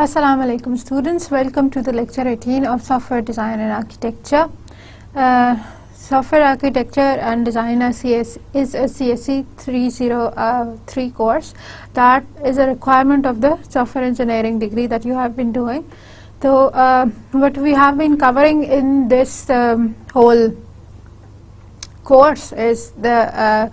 Assalamu alaikum students, welcome to the lecture 18 of Software Design and Architecture. Software Architecture and Design is a CSE 303 course that is a requirement of the software engineering degree that you have been doing. So what we have been covering in this whole course is the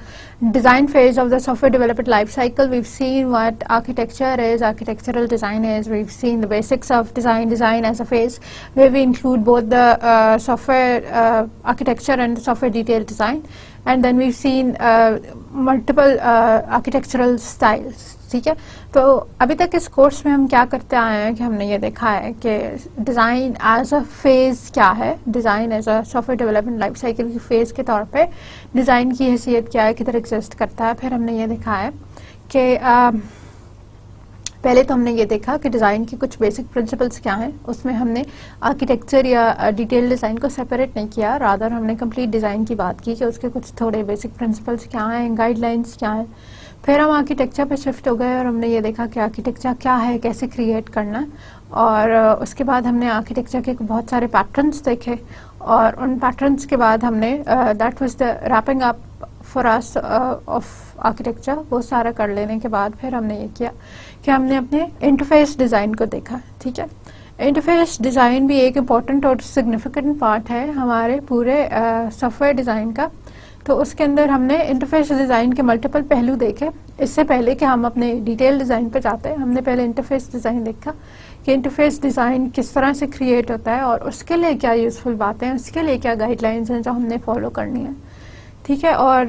design phase of the software development life cycle. We've seen what architecture is, architectural design is. We've seen the basics of design as a phase where we include both the software architecture and the software detailed design. And then we've seen multiple architectural styles. ठीक है, तो अभी तक इस course में हम क्या करते आए हैं कि हमने ये देखा है कि डिज़ाइन एज अ फेज़ क्या है, design as a software development life cycle की फ़ेज़ के तौर पे डिज़ाइन की हैसियत क्या है, किधर एग्जिस्ट करता है। फिर हमने ये देखा है कि पहले तो हमने ये देखा कि डिज़ाइन की कुछ बेसिक प्रिंसिपल्स क्या हैं, उसमें हमने आर्किटेक्चर या डिटेल डिज़ाइन को सेपरेट नहीं किया, रादर हमने कंप्लीट डिज़ाइन की बात की कि उसके कुछ थोड़े बेसिक प्रिंसिपल्स क्या हैं, गाइडलाइंस क्या हैं। फिर हम आर्किटेक्चर पे शिफ्ट हो गए और हमने ये देखा कि आर्किटेक्चर क्या है, कैसे क्रिएट करना, और उसके बाद हमने आर्किटेक्चर के बहुत सारे पैटर्न्स देखे और उन पैटर्न्स के बाद हमने that was the wrapping up for us of architecture. वो सारा कर लेने के बाद फिर हमने ये किया कि हमने अपने इंटरफेस डिज़ाइन को देखा। ठीक है, इंटरफेस डिज़ाइन भी एक इम्पॉर्टेंट और सिग्निफिकेंट पार्ट है हमारे पूरे सॉफ्टवेयर डिज़ाइन का। तो उसके अंदर हमने इंटरफेस डिज़ाइन के मल्टीपल पहलू देखे। इससे पहले कि हम अपने डिटेल डिज़ाइन पे जाते हैं, हमने पहले इंटरफेस डिज़ाइन देखा कि इंटरफेस डिज़ाइन किस तरह से क्रिएट होता है और उसके लिए क्या यूज़फुल बातें हैं, उसके लिए क्या गाइडलाइंस हैं जो हमने फॉलो करनी है। ठीक है, और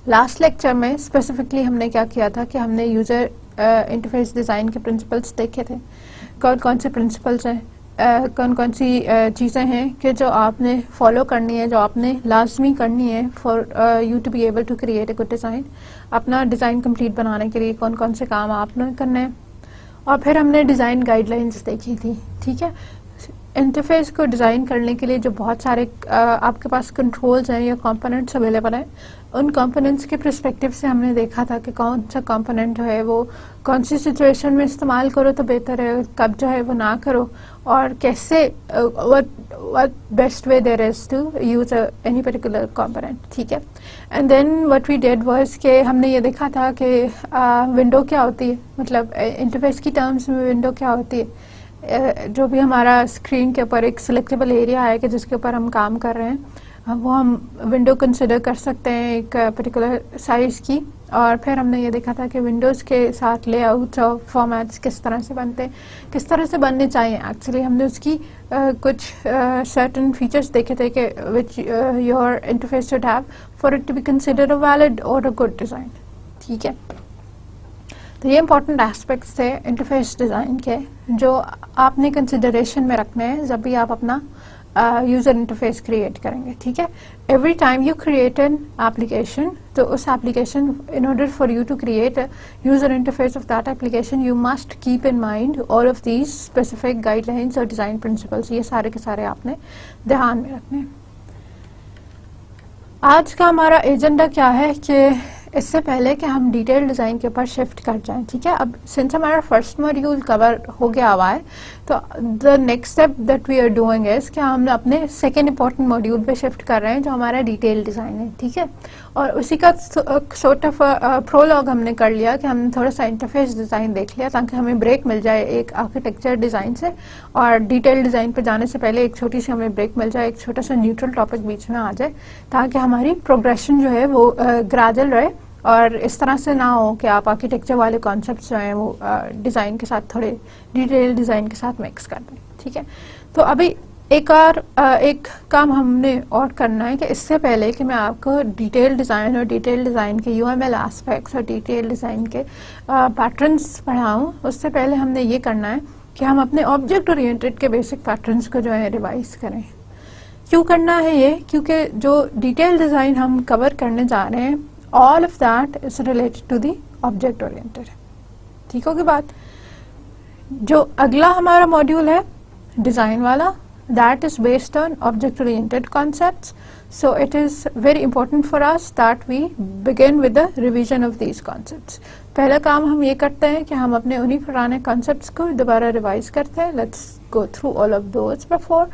लास्ट लेक्चर में स्पेसिफिकली हमने क्या किया था कि हमने यूज़र इंटरफेस डिज़ाइन के प्रिंसिपल्स देखे थे। कौन कौन से प्रिंसिपल्स हैं, कौन कौन सी चीज़ें हैं कि जो आपने फॉलो करनी है, जो आपने लाजमी करनी है for you to be able to create a good design. अपना डिज़ाइन कंप्लीट बनाने के लिए कौन कौन से काम आपने करने हैं। और फिर हमने डिज़ाइन गाइडलाइंस देखी थी। ठीक है, इंटरफेस को डिज़ाइन करने के लिए जो बहुत सारे आपके पास कंट्रोल्स हैं या कंपोनेंट्स अवेलेबल हैं, उन कंपोनेंट्स के पर्सपेक्टिव से हमने देखा था कि कौन सा कंपोनेंट जो है वो कौन सी सिचुएशन में इस्तेमाल करो तो बेहतर है, कब जो है वो ना करो, और कैसे what best way there is to use any particular component। ठीक है, and then what we did was कि हमने ये देखा था कि विंडो क्या होती है, मतलब इंटरफेस की टर्म्स में विंडो क्या होती है। जो भी हमारा स्क्रीन के ऊपर एक सिलेक्टेबल एरिया है कि जिसके ऊपर हम काम कर रहे हैं, वो हम विंडो कंसिडर कर सकते हैं एक पर्टिकुलर साइज़ की। और फिर हमने ये देखा था कि विंडोज़ के साथ लेआउट्स और फॉर्मेट्स किस तरह से बनते हैं, किस तरह से बनने चाहिए। एक्चुअली हमने उसकी कुछ सर्टन फीचर्स देखे थे कि which your interface should have for it to be considered a valid और अ गुड डिज़ाइन। ठीक है, तो ये इंपॉर्टेंट एस्पेक्ट्स थे इंटरफेस डिज़ाइन के जो आपने कंसिडरेशन में रखने हैं जब भी आप अपना यूज़र इंटरफेस क्रिएट करेंगे। ठीक है, every time you create an application, तो उस application in order for you to create user interface of that application you must keep in mind all of these specific guidelines और design principles. ये सारे के सारे आपने ध्यान में रखने हैं। आज का हमारा एजेंडा क्या है कि इससे पहले कि हम डिटेल डिज़ाइन के ऊपर शिफ्ट कर जाएं। ठीक है, अब सिंस हमारा फर्स्ट मॉड्यूल कवर हो गया हुआ है, तो the next step that we are doing is कि हम अपने सेकेंड इंपॉर्टेंट मॉड्यूल पे शिफ्ट कर रहे हैं जो हमारा डिटेल डिज़ाइन है। ठीक है, और उसी का सॉर्ट ऑफ प्रोलॉग हमने कर लिया कि हमने थोड़ा सा इंटरफेस डिज़ाइन देख लिया ताकि हमें ब्रेक मिल जाए एक आर्किटेक्चर डिज़ाइन से, और डिटेल डिज़ाइन पे जाने से पहले एक छोटी सी हमें ब्रेक मिल जाए, एक छोटा सा न्यूट्रल टॉपिक बीच में आ जाए ताकि हमारी प्रोग्रेशन जो है वो ग्रेजुअल रहे और इस तरह से ना हो कि आप आर्किटेक्चर वाले कॉन्सेप्ट्स जो हैं वो डिज़ाइन के साथ थोड़े डिटेल डिज़ाइन के साथ मिक्स कर दें। ठीक है, तो अभी एक काम हमने और करना है कि इससे पहले कि मैं आपको डिटेल डिज़ाइन और डिटेल डिज़ाइन के UML एस्पेक्ट्स और डिटेल डिज़ाइन के पैटर्न्स पढ़ाऊँ, उससे पहले हमने ये करना है कि हम अपने ऑब्जेक्ट ओरिएंटेड के बेसिक पैटर्न्स को जो है रिवाइज करें। क्यों करना है ये? क्योंकि जो डिटेल डिज़ाइन हम कवर करने जा रहे हैं all of that is related to the object oriented। ठीक होगी बात। जो अगला हमारा मॉड्यूल है डिज़ाइन वाला, that is based on object oriented concepts. So it is very important for us that we begin with the revision of these concepts. पहला काम हम ये करते हैं कि हम अपने उन्हीं पुराने concepts को दोबारा रिवाइज करते हैं. Let's go through all of those before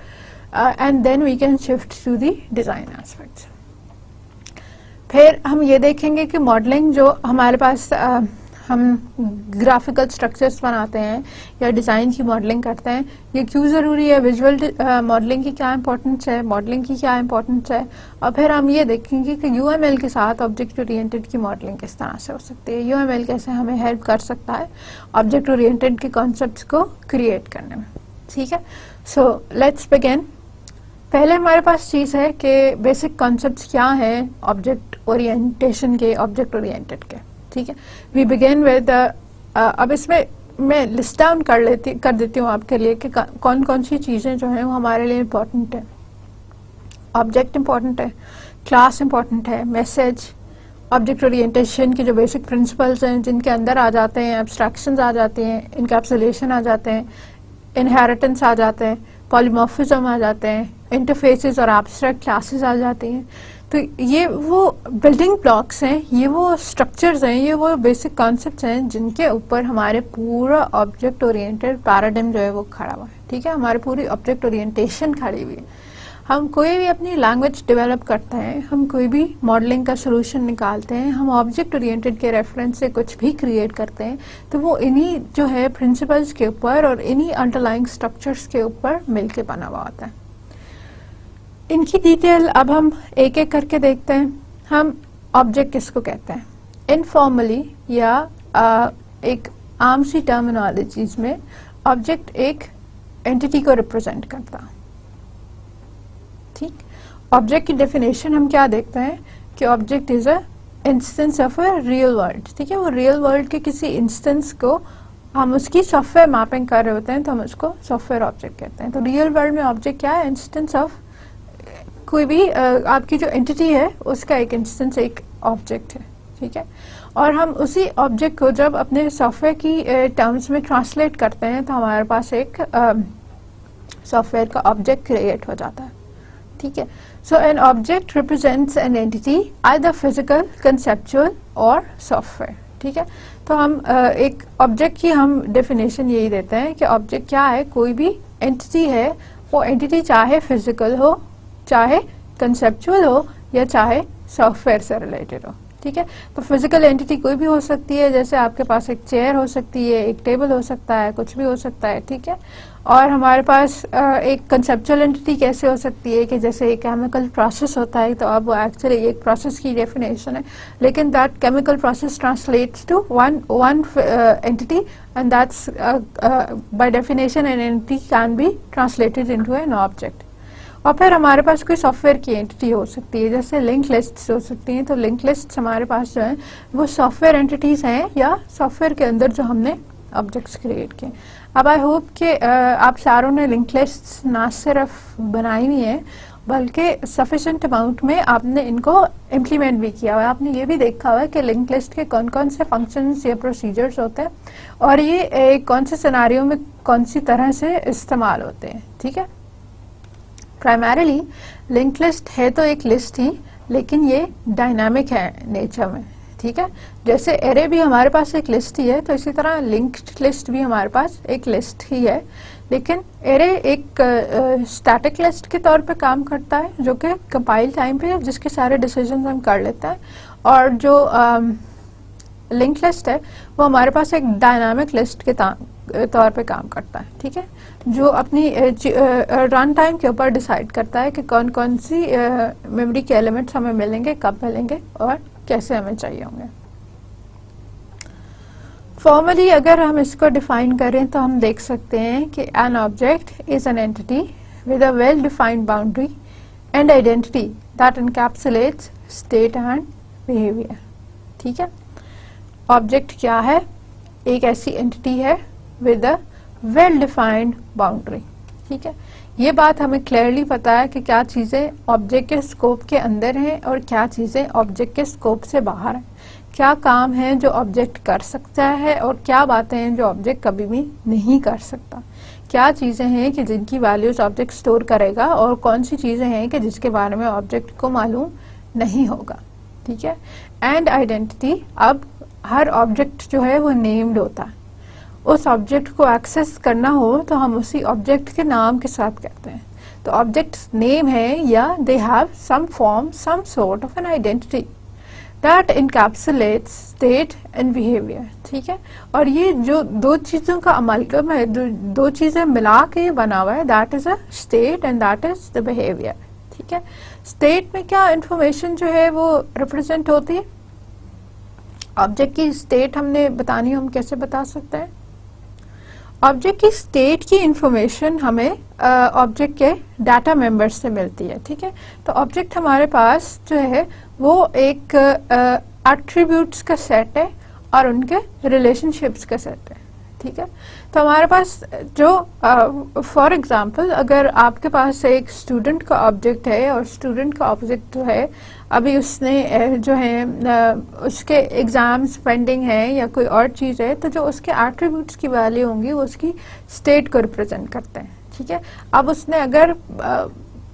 and then we can shift to the design aspects. फिर हम ये देखेंगे कि मॉडलिंग जो हमारे पास हम ग्राफिकल स्ट्रक्चर्स बनाते हैं या डिज़ाइन की मॉडलिंग करते हैं, ये क्यों ज़रूरी है, विजुअल मॉडलिंग की क्या इंपॉर्टेंस है, मॉडलिंग की क्या इंपॉर्टेंस है. और फिर हम ये देखेंगे कि यूएमएल के साथ ऑब्जेक्ट ओरिएंटेड की मॉडलिंग किस तरह से हो सकती है, यूएमएल कैसे हमें हेल्प कर सकता है ऑब्जेक्ट ओरिएंटेड के कॉन्सेप्ट्स को क्रिएट करने में. ठीक है, सो लेट्स बिगिन. पहले हमारे पास चीज़ है कि बेसिक कॉन्सेप्ट्स क्या हैं ऑब्जेक्ट ओरिएंटेशन के, ऑब्जेक्ट ओरिएंटेड के. ठीक है, वी बिगिन विद अब इसमें मैं लिस्ट डाउन कर देती हूँ आपके लिए कि कौन कौन सी चीज़ें जो हैं वो हमारे लिए इम्पोर्टेंट है. ऑब्जेक्ट इम्पोर्टेंट है, क्लास इम्पोर्टेंट है, मैसेज, ऑब्जेक्ट ओरिएंटेशन के जो बेसिक प्रिंसिपल्स हैं जिनके अंदर आ जाते हैं एब्स्ट्रैक्शंस आ जाते हैं, इनकैप्सुलेशन आ जाते हैं, इनहेरिटेंस आ जाते हैं, पॉलीमॉर्फिज्म आ जाते हैं, इंटरफेसेस और एब्स्ट्रैक्ट क्लासेस आ जाती हैं. तो ये वो बिल्डिंग ब्लॉक्स हैं, ये वो स्ट्रक्चर्स हैं, ये वो बेसिक कॉन्सेप्ट्स हैं जिनके ऊपर हमारे पूरा ऑब्जेक्ट ओरिएंटेड पैराडाइम जो है वो खड़ा हुआ है. ठीक है, हमारी पूरी ऑब्जेक्ट ओरिएंटेशन खड़ी हुई है. हम कोई भी अपनी लैंग्वेज डेवलप करते हैं, हम कोई भी मॉडलिंग का सोल्यूशन निकालते हैं, हम ऑब्जेक्ट ओरिएंटेड के रेफरेंस से कुछ भी क्रिएट करते हैं, तो वो इन्हीं जो है प्रिंसिपल्स के ऊपर और इन्हीं अंडरलाइंग स्ट्रक्चर्स के ऊपर मिलके बना हुआ होता है. इनकी डिटेल अब हम एक एक करके देखते हैं. हम ऑब्जेक्ट किसको कहते हैं? इनफॉर्मली या एक आम सी टर्मिनोलॉजीज में ऑब्जेक्ट एक एंटिटी को रिप्रेजेंट करता. ठीक, ऑब्जेक्ट की डेफिनेशन हम क्या देखते हैं कि object is a instance of a real world. ठीक है, वो रियल वर्ल्ड के किसी इंस्टेंस को हम उसकी सॉफ्टवेयर मैपिंग कर रहे होते हैं तो हम उसको सॉफ्टवेयर ऑब्जेक्ट कहते हैं. तो रियल वर्ल्ड में ऑब्जेक्ट क्या है? इंस्टेंस ऑफ कोई भी आपकी जो एंटिटी है उसका एक इंस्टेंस एक ऑब्जेक्ट है. ठीक है, और हम उसी ऑब्जेक्ट को जब अपने सॉफ्टवेयर की टर्म्स में ट्रांसलेट करते हैं तो हमारे पास एक सॉफ्टवेयर का ऑब्जेक्ट क्रिएट हो जाता है. ठीक है, so an object represents an entity either physical, conceptual और सॉफ्टवेयर. ठीक है, तो हम एक ऑब्जेक्ट की हम डेफिनेशन यही देते हैं कि ऑब्जेक्ट क्या है? कोई भी एंटिटी है, वो एंटिटी चाहे फिजिकल हो, चाहे कंसेप्चुअल हो या चाहे सॉफ्टवेयर से रिलेटेड हो. ठीक है, तो फिजिकल एंटिटी कोई भी हो सकती है, जैसे आपके पास एक चेयर हो सकती है, एक टेबल हो सकता है, कुछ भी हो सकता है. ठीक है, और हमारे पास एक कंसेप्चुअल एंटिटी कैसे हो सकती है कि जैसे एक केमिकल प्रोसेस होता है, तो अब वो एक्चुअली एक प्रोसेस की डेफिनेशन है, लेकिन that chemical process translates to one entity and that's by definition an entity can be translated into an object. और फिर हमारे पास कोई सॉफ्टवेयर की एंटिटी हो सकती है, जैसे लिंक लिस्ट्स हो सकती हैं. तो लिंक लिस्ट्स हमारे पास जो है वो सॉफ्टवेयर एंटिटीज हैं या सॉफ्टवेयर के अंदर जो हमने ऑब्जेक्ट्स क्रिएट किए. अब आई होप कि आप सारों ने लिंक लिस्ट्स ना सिर्फ बनाई हुई हैं बल्कि सफिशिएंट अमाउंट में आपने इनको इम्प्लीमेंट भी किया हुआ है. आपने ये भी देखा हुआ है कि लिंक लिस्ट के कौन कौन से फंक्शंस या प्रोसीजर्स होते हैं और ये कौन से सिनेरियो में कौन सी तरह से इस्तेमाल होते हैं. ठीक है, प्राइमरीली लिंक लिस्ट है तो एक लिस्ट ही, लेकिन ये डायनामिक है नेचर में. ठीक है, जैसे एरे भी हमारे पास एक लिस्ट ही है, तो इसी तरह लिंक्ड लिस्ट भी हमारे पास एक लिस्ट ही है, लेकिन एरे एक स्टैटिक लिस्ट के तौर पे काम करता है जो कि कंपाइल टाइम पे जिसके सारे डिसीजन हम कर लेते हैं, और जो लिंक लिस्ट है वो हमारे पास एक डायनामिक लिस्ट के तौर पे काम करता है. ठीक है, जो अपनी रन टाइम के ऊपर डिसाइड करता है कि कौन कौन सी मेमोरी के एलिमेंट्स हमें मिलेंगे, कब मिलेंगे और कैसे हमें चाहिए होंगे. फॉर्मली अगर हम इसको डिफाइन करें तो हम देख सकते हैं कि an object is an entity with a well defined boundary and identity that encapsulates state and behaviour. ठीक है, ऑब्जेक्ट क्या है? एक ऐसी एंटिटी है with a well defined boundary. ठीक है, ये बात हमें क्लियरली पता है कि क्या चीज़ें ऑब्जेक्ट के स्कोप के अंदर हैं और क्या चीज़ें ऑब्जेक्ट के स्कोप से बाहर हैं, क्या काम है जो ऑब्जेक्ट कर सकता है और क्या बातें हैं जो ऑब्जेक्ट कभी भी नहीं कर सकता, क्या चीज़ें हैं कि जिनकी वैल्यूज ऑब्जेक्ट स्टोर करेगा और कौन सी चीज़ें हैं कि जिसके बारे में ऑब्जेक्ट को मालूम नहीं होगा। ठीक है, एंड आइडेंटिटी, अब हर ऑब्जेक्ट जो है वो नेम्ड होता है, उस ऑब्जेक्ट को एक्सेस करना हो तो हम उसी ऑब्जेक्ट के नाम के साथ कहते हैं, तो ऑब्जेक्ट नेम है या they have some form, some sort of an identity that encapsulates state and behaviour. ठीक है, और ये जो दो चीज़ों का अमलगम है, दो चीज़ें मिला के बना हुआ है, that is a state and that is the behaviour. ठीक है, स्टेट में क्या इंफॉर्मेशन जो है वो रिप्रेजेंट होती है, ऑब्जेक्ट की स्टेट हमने बतानी हो, हम कैसे बता सकते हैं, ऑब्जेक्ट की स्टेट की इंफॉर्मेशन हमें ऑब्जेक्ट के डाटा मेंबर्स से मिलती है। ठीक है, तो ऑब्जेक्ट हमारे पास जो है वो एक एट्रीब्यूट्स का सेट है और उनके रिलेशनशिप्स का सेट है। ठीक है, तो हमारे पास जो फॉर एग्जांपल अगर आपके पास एक स्टूडेंट का ऑब्जेक्ट है और स्टूडेंट का ऑब्जेक्ट जो है अभी उसने जो है उसके एग्जाम्स पेंडिंग है या कोई और चीज़ है, तो जो उसके एट्रीब्यूट्स की वैल्यू होंगी वो उसकी स्टेट को रिप्रेजेंट करते हैं। ठीक है, अब उसने अगर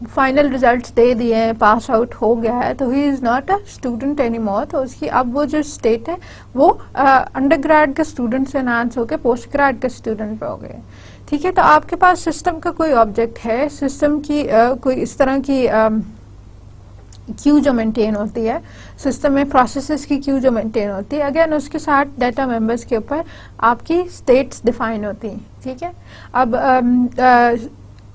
फाइनल रिजल्ट्स दे दिए हैं, पास आउट हो गया है, तो he is not a student any more, तो उसकी अब वो जो स्टेट है वो अंडर ग्रेड के स्टूडेंट से एनहांस होकर पोस्ट ग्रेड के स्टूडेंट पे हो गए। ठीक है, तो आपके पास सिस्टम का कोई ऑब्जेक्ट है, सिस्टम की कोई इस तरह की क्यू जो मेंटेन होती है, सिस्टम में प्रोसेसेस की क्यू जो मेंटेन होती है, अगेन उसके साथ डाटा मेंबर्स के ऊपर आपकी स्टेट्स डिफाइन होती हैं। ठीक है, अब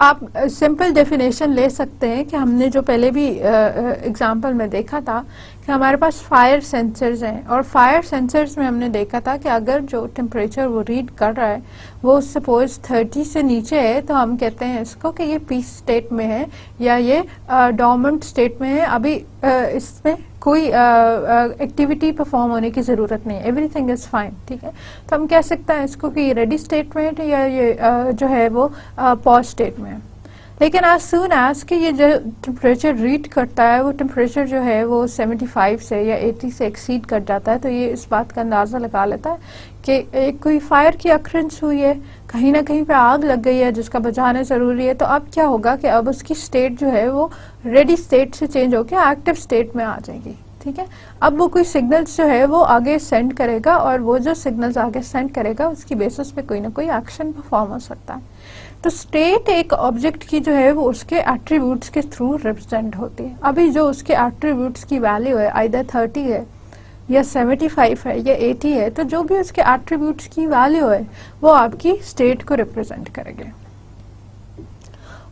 आप सिंपल डेफिनेशन ले सकते हैं कि हमने जो पहले भी एग्जांपल में देखा था कि हमारे पास फायर सेंसर्स हैं, और फायर सेंसर्स में हमने देखा था कि अगर जो टेम्परेचर वो रीड कर रहा है वो सपोज 30 से नीचे है, तो हम कहते हैं इसको कि ये पीस स्टेट में है या ये डोर्मेंट स्टेट में है, अभी इसमें कोई एक्टिविटी परफॉर्म होने की ज़रूरत नहीं है, एवरीथिंग इज़ फाइन। ठीक है, तो हम कह सकते हैं इसको कि ये रेडी स्टेट में है या ये जो है वो पॉज स्टेट में है। लेकिन आज सून एज कि ये जो टेम्परेचर रीड करता है वो टेम्परेचर जो है वो 75 से या 80 से एक्सीड कर जाता है, तो ये इस बात का अंदाज़ा लगा लेता है कि एक कोई फायर की अक्रेंस हुई है, कहीं ना कहीं पे आग लग गई है जिसका बुझाना ज़रूरी है, तो अब क्या होगा कि अब उसकी स्टेट जो है वो रेडी स्टेट से चेंज होकर एक्टिव स्टेट में आ जाएगी। ठीक है, अब वो कोई सिग्नल्स जो है वो आगे सेंड करेगा और वो जो सिग्नल्स आगे सेंड करेगा उसकी बेसिस पे कोई ना कोई एक्शन परफॉर्म हो सकता है। तो स्टेट एक ऑब्जेक्ट की जो है वो उसके एट्रीब्यूट्स के थ्रू रिप्रेजेंट होती है। अभी जो उसके एट्रीब्यूट्स की वैल्यू है आइदर 30 है या 75 है या 80 है, तो जो भी उसके एट्रीब्यूट्स की वैल्यू है वो आपकी स्टेट को रिप्रेजेंट करेंगे।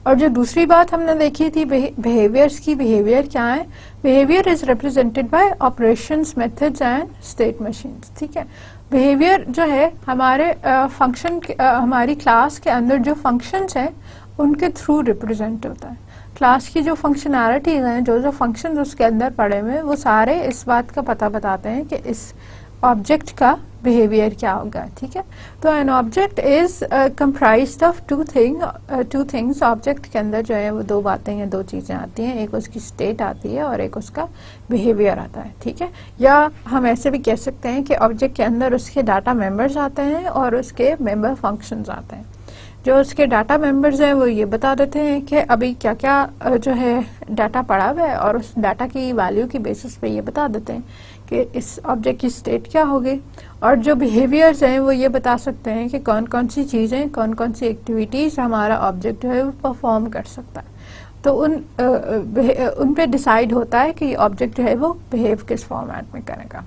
और जो दूसरी बात हमने देखी थी बिहेवियर्स की, बिहेवियर क्या है, behaviour is represented by operations, methods and state machines. ठीक है, बिहेवियर जो है हमारे फंक्शन हमारी क्लास के अंदर जो फंक्शंस हैं उनके थ्रू रिप्रेजेंट होता है। क्लास की जो फंक्शनैलिटीज हैं, जो जो फंक्शंस उसके अंदर पड़े हुए हैं, वो सारे इस बात का पता बताते हैं कि इस ऑब्जेक्ट का बिहेवियर क्या होगा। ठीक है, तो N object is comprised of two things. Object के अंदर जो है वो दो बातें या दो चीज़ें आती हैं, एक उसकी स्टेट आती है और एक उसका बिहेवियर आता है। ठीक है, या हम ऐसे भी कह सकते हैं कि ऑब्जेक्ट के अंदर उसके डाटा मेंबर्स आते हैं और उसके मेंबर फंक्शंस आते हैं। जो उसके डाटा मेंबर्स हैं वो ये बता देते हैं कि अभी क्या क्या जो है डाटा पड़ा हुआ है, और उस डाटा की वैल्यू की बेसिस पे ये बता देते हैं कि इस ऑब्जेक्ट की स्टेट क्या होगी। और जो बिहेवियर्स हैं वो ये बता सकते हैं कि कौन कौन सी चीज़ें, कौन कौन सी एक्टिविटीज़ हमारा ऑब्जेक्ट जो है वो परफॉर्म कर सकता है। तो उन पे डिसाइड होता है कि ऑब्जेक्ट जो है वो बिहेव किस फॉर्मेट में करेगा।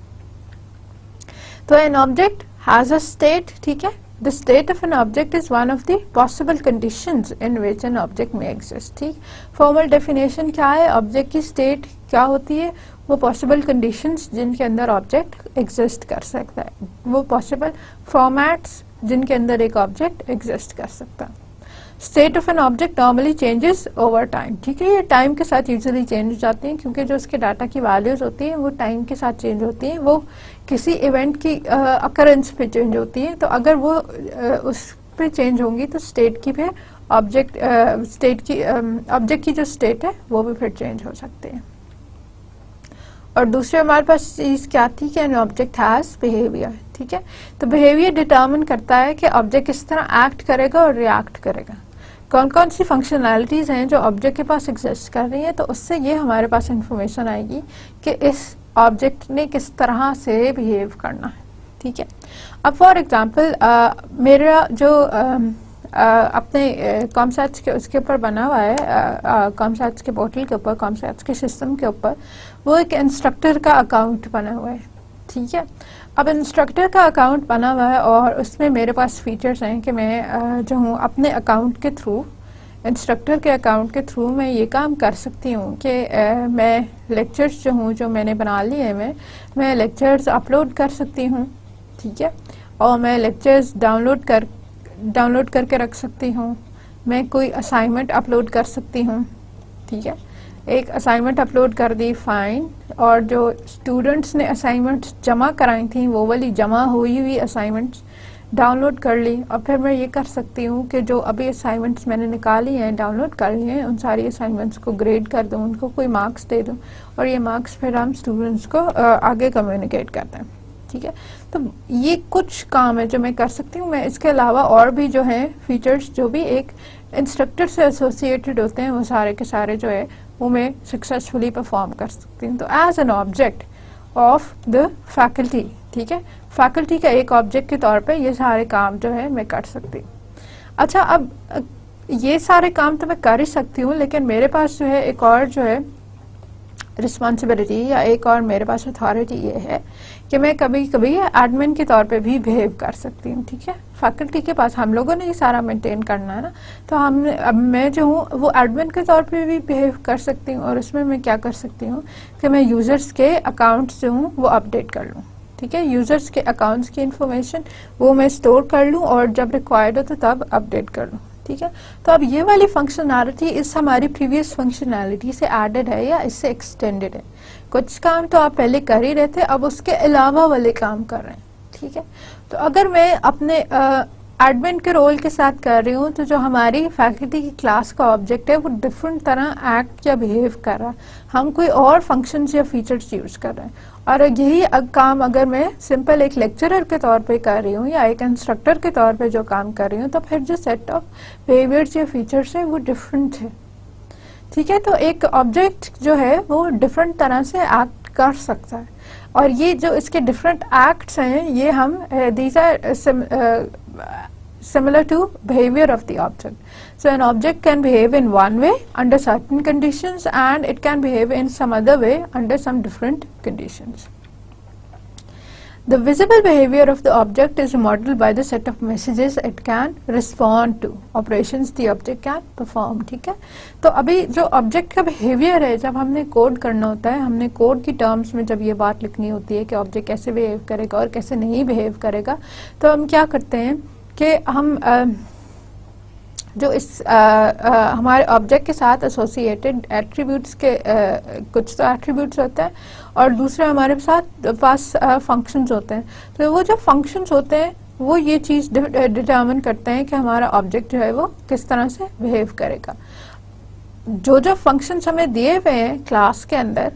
तो an object has a state. ठीक है, The state of an object is one of the possible conditions in which an object may exist। ठीक, फॉर्मल डेफिनेशन क्या है, ऑब्जेक्ट की स्टेट क्या होती है, वो पॉसिबल कंडीशंस जिनके अंदर ऑब्जेक्ट एग्जिस्ट कर सकता है, वो पॉसिबल फॉर्मेट्स जिनके अंदर एक ऑब्जेक्ट एग्जिस्ट कर सकता है। State of an object normally changes over time. ठीक है, ये टाइम के साथ यूजुअली चेंज हो जाती हैं क्योंकि जो उसके डाटा की वैल्यूज होती हैं वो टाइम के साथ चेंज होती हैं, वो किसी इवेंट की अकरेंस पे चेंज होती है। तो अगर वो उस भी चेंज होंगी तो स्टेट की भी ऑब्जेक्ट ऑब्जेक्ट की जो स्टेट है वो भी फिर चेंज हो सकती है। और दूसरे हमारे पास चीज क्या थी कि एन ऑब्जेक्ट हैज बिहेवियर, ठीक है। तो बिहेवियर डिटर्मिन करता है कि ऑब्जेक्ट किस तरह एक्ट करेगा और रिएक्ट करेगा, कौन कौन सी फंक्शनैलिटीज हैं जो ऑब्जेक्ट के पास एग्जिस्ट कर रही हैं, तो उससे ये हमारे पास इंफॉर्मेशन आएगी कि इस ऑब्जेक्ट ने किस तरह से बिहेव करना है, ठीक है। अब फॉर एग्जांपल मेरा जो अपने कॉमसैट्स के उसके ऊपर बना हुआ है, कॉमसैट्स के पोर्टल के ऊपर, कॉमसैट्स के सिस्टम के ऊपर वो एक इंस्ट्रक्टर का अकाउंट बना हुआ है, ठीक है। अब इंस्ट्रक्टर का अकाउंट बना हुआ है और उसमें मेरे पास फीचर्स हैं कि मैं जो हूँ अपने अकाउंट के थ्रू, इंस्ट्रक्टर के अकाउंट के थ्रू मैं ये काम कर सकती हूँ कि मैं लेक्चर्स जो हूँ जो मैंने बना लिए हैं मैं लेक्चर्स अपलोड कर सकती हूँ, ठीक है। और मैं लेक्चर्स डाउनलोड करके रख सकती हूँ, मैं कोई असाइनमेंट अपलोड कर सकती हूँ, ठीक है। एक असाइनमेंट अपलोड कर दी, फाइन, और जो स्टूडेंट्स ने असाइनमेंट्स जमा कराई थी वो वाली जमा हुई असाइनमेंट्स डाउनलोड कर ली। और फिर मैं ये कर सकती हूँ कि जो अभी असाइनमेंट्स मैंने निकाली हैं, डाउनलोड कर लिए हैं, उन सारी असाइनमेंट्स को ग्रेड कर दूँ, उनको कोई मार्क्स दे दूँ और ये मार्क्स फिर हम स्टूडेंट्स को आगे कम्युनिकेट करते हैं, ठीक है। तो ये कुछ काम है जो मैं कर सकती हूँ। मैं इसके अलावा और भी जो है फीचर्स जो भी एक इंस्ट्रक्टर से एसोसिएटेड होते हैं वो सारे के सारे जो है वो मैं सक्सेसफुली परफॉर्म कर सकती हूँ। तो as an object of the faculty, ठीक है, फैकल्टी का एक ऑब्जेक्ट के तौर पे ये सारे काम जो है मैं कर सकती हूँ। अच्छा, अब ये सारे काम तो मैं कर ही सकती हूँ, लेकिन मेरे पास जो है एक और जो है रिस्पॉन्सिबिलिटी या एक और मेरे पास अथॉरिटी ये है कि मैं कभी कभी एडमिन के तौर पे भी बिहेव कर सकती हूँ, ठीक है। फैकल्टी के पास हम लोगों ने ये सारा मेंटेन करना है ना, तो अब मैं जो हूँ वो एडमिन के तौर पे भी बिहेव कर सकती हूँ। और इसमें मैं क्या कर सकती हूँ कि मैं यूजर्स के अकाउंट्स जो हूँ वो अपडेट कर लूँ, ठीक है। यूजर्स के अकाउंट्स की इंफॉर्मेशन वो मैं स्टोर कर लूँ और जब रिक्वायर्ड हो तो तब अपडेट कर लूँ, ठीक है। तो अब ये वाली फंक्शनैलिटी इस हमारी प्रीवियस फंक्शनैलिटी से एडेड है या इससे एक्सटेंडेड है। कुछ काम तो आप पहले कर ही रहे थे, अब उसके अलावा वाले काम कर रहे हैं, ठीक है। तो अगर मैं अपने एडमिन के रोल के साथ कर रही हूँ तो जो हमारी फैकल्टी की क्लास का ऑब्जेक्ट है वो डिफरेंट तरह एक्ट या बिहेव कर रहा है, हम कोई और फंक्शंस या फीचर्स यूज कर रहे हैं। और यही काम अगर मैं सिंपल एक लेक्चरर के तौर पे कर रही हूँ या एक इंस्ट्रक्टर के तौर पे जो काम कर रही हूँ तो फिर जो सेट ऑफ बिहेवियर्स या फीचर्स है वो डिफरेंट है, ठीक है। तो एक ऑब्जेक्ट जो है वो डिफरेंट तरह से एक्ट कर सकता है और ये जो इसके डिफरेंट एक्ट्स हैं ये हम these are similar to behavior of the object. So an object can behave in one way under certain conditions and it can behave in some other way under some different conditions. The visible behavior of the object is modeled by the set of messages it can respond to, operations the object can perform, ठीक है। तो अभी जो object का behaviour है, जब हमने code करना होता है, हमने कोड की टर्म्स में जब ये बात लिखनी होती है कि ऑब्जेक्ट कैसे बिहेव करेगा और कैसे नहीं बिहेव करेगा, तो हम क्या करते हैं कि हम जो इस हमारे ऑब्जेक्ट के साथ एसोसिएटेड एट्रीब्यूट्स के कुछ तो एट्रीब्यूट्स होते हैं और दूसरे हमारे पास फंक्शंस होते हैं। तो वो जो फंक्शंस होते हैं वो ये चीज़ डिटर्मिन करते हैं कि हमारा ऑब्जेक्ट जो है वो किस तरह से बिहेव करेगा। जो फंक्शंस हमें दिए हुए हैं क्लास के अंदर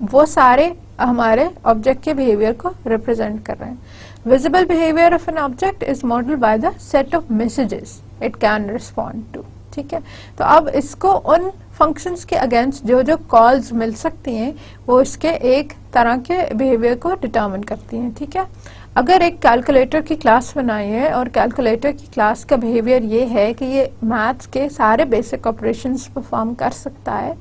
वो सारे हमारे ऑब्जेक्ट के बिहेवियर को रिप्रेजेंट कर रहे हैं। Visible behavior of an object is modeled by the set of messages it can respond to, ठीक है। तो अब इसको उन फंक्शंस के अगेंस्ट जो कॉल्स मिल सकती हैं वो इसके एक तरह के बिहेवियर को डिटर्मिन करती हैं, ठीक है। अगर एक कैलकुलेटर की क्लास बनाई है और कैलकुलेटर की क्लास का बिहेवियर ये है कि ये मैथ्स के सारे बेसिक ऑपरेशंस परफॉर्म कर सकता है,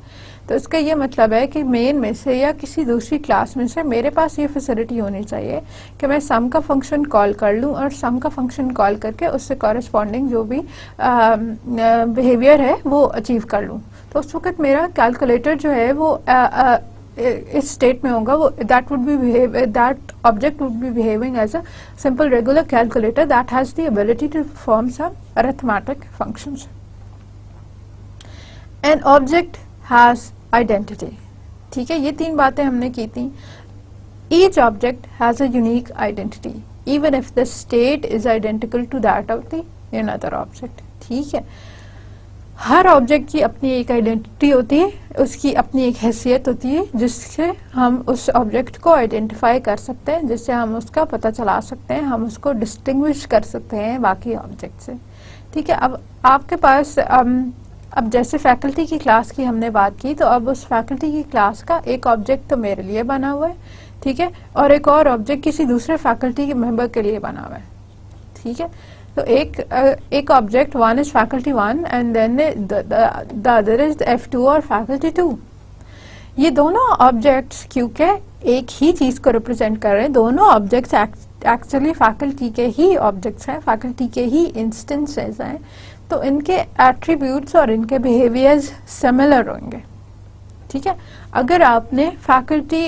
तो इसका ये मतलब है कि मेन में से या किसी दूसरी क्लास में से मेरे पास ये फैसिलिटी होनी चाहिए कि मैं सम का फंक्शन कॉल कर लूँ और सम का फंक्शन कॉल करके उससे कॉरेस्पॉन्डिंग जो भी बिहेवियर है वो अचीव कर लूँ। तो उस वक्त मेरा कैलकुलेटर जो है वो इस स्टेट में होगा, वो that object would be behaving as a simple regular calculator that has the ability to perform some arithmetic functions. An object has identity, ठीक है। ये तीन बातें हमने की थी। Each object has a unique identity even if the state is identical to that of the in another object. ठीक है, हर ऑब्जेक्ट की अपनी एक आइडेंटिटी होती है, उसकी अपनी एक हैसियत होती है जिससे हम उस ऑब्जेक्ट को आइडेंटिफाई कर सकते हैं, जिससे हम उसका पता चला सकते हैं, हम उसको डिस्टिंग्विश कर सकते हैं बाकी ऑब्जेक्ट से। ठीक है, अब आपके पास अब जैसे फैकल्टी की क्लास की हमने बात की, तो अब उस फैकल्टी की क्लास का एक ऑब्जेक्ट तो मेरे लिए बना हुआ है, ठीक है, और एक और ऑब्जेक्ट किसी दूसरे फैकल्टी के मेंबर के लिए बना हुआ है। ठीक है, तो एक object one is faculty one and then the other is F2 और फैकल्टी 2। ये दोनों ऑब्जेक्ट्स क्योंकि एक ही चीज को रिप्रेजेंट कर रहे हैं, दोनों ऑब्जेक्ट्स एक्चुअली फैकल्टी के ही ऑब्जेक्ट्स हैं, फैकल्टी के ही इंस्टेंसेस हैं, तो इनके एट्रीब्यूट्स और इनके बिहेवियर्स सिमिलर होंगे। ठीक है, अगर आपने फैकल्टी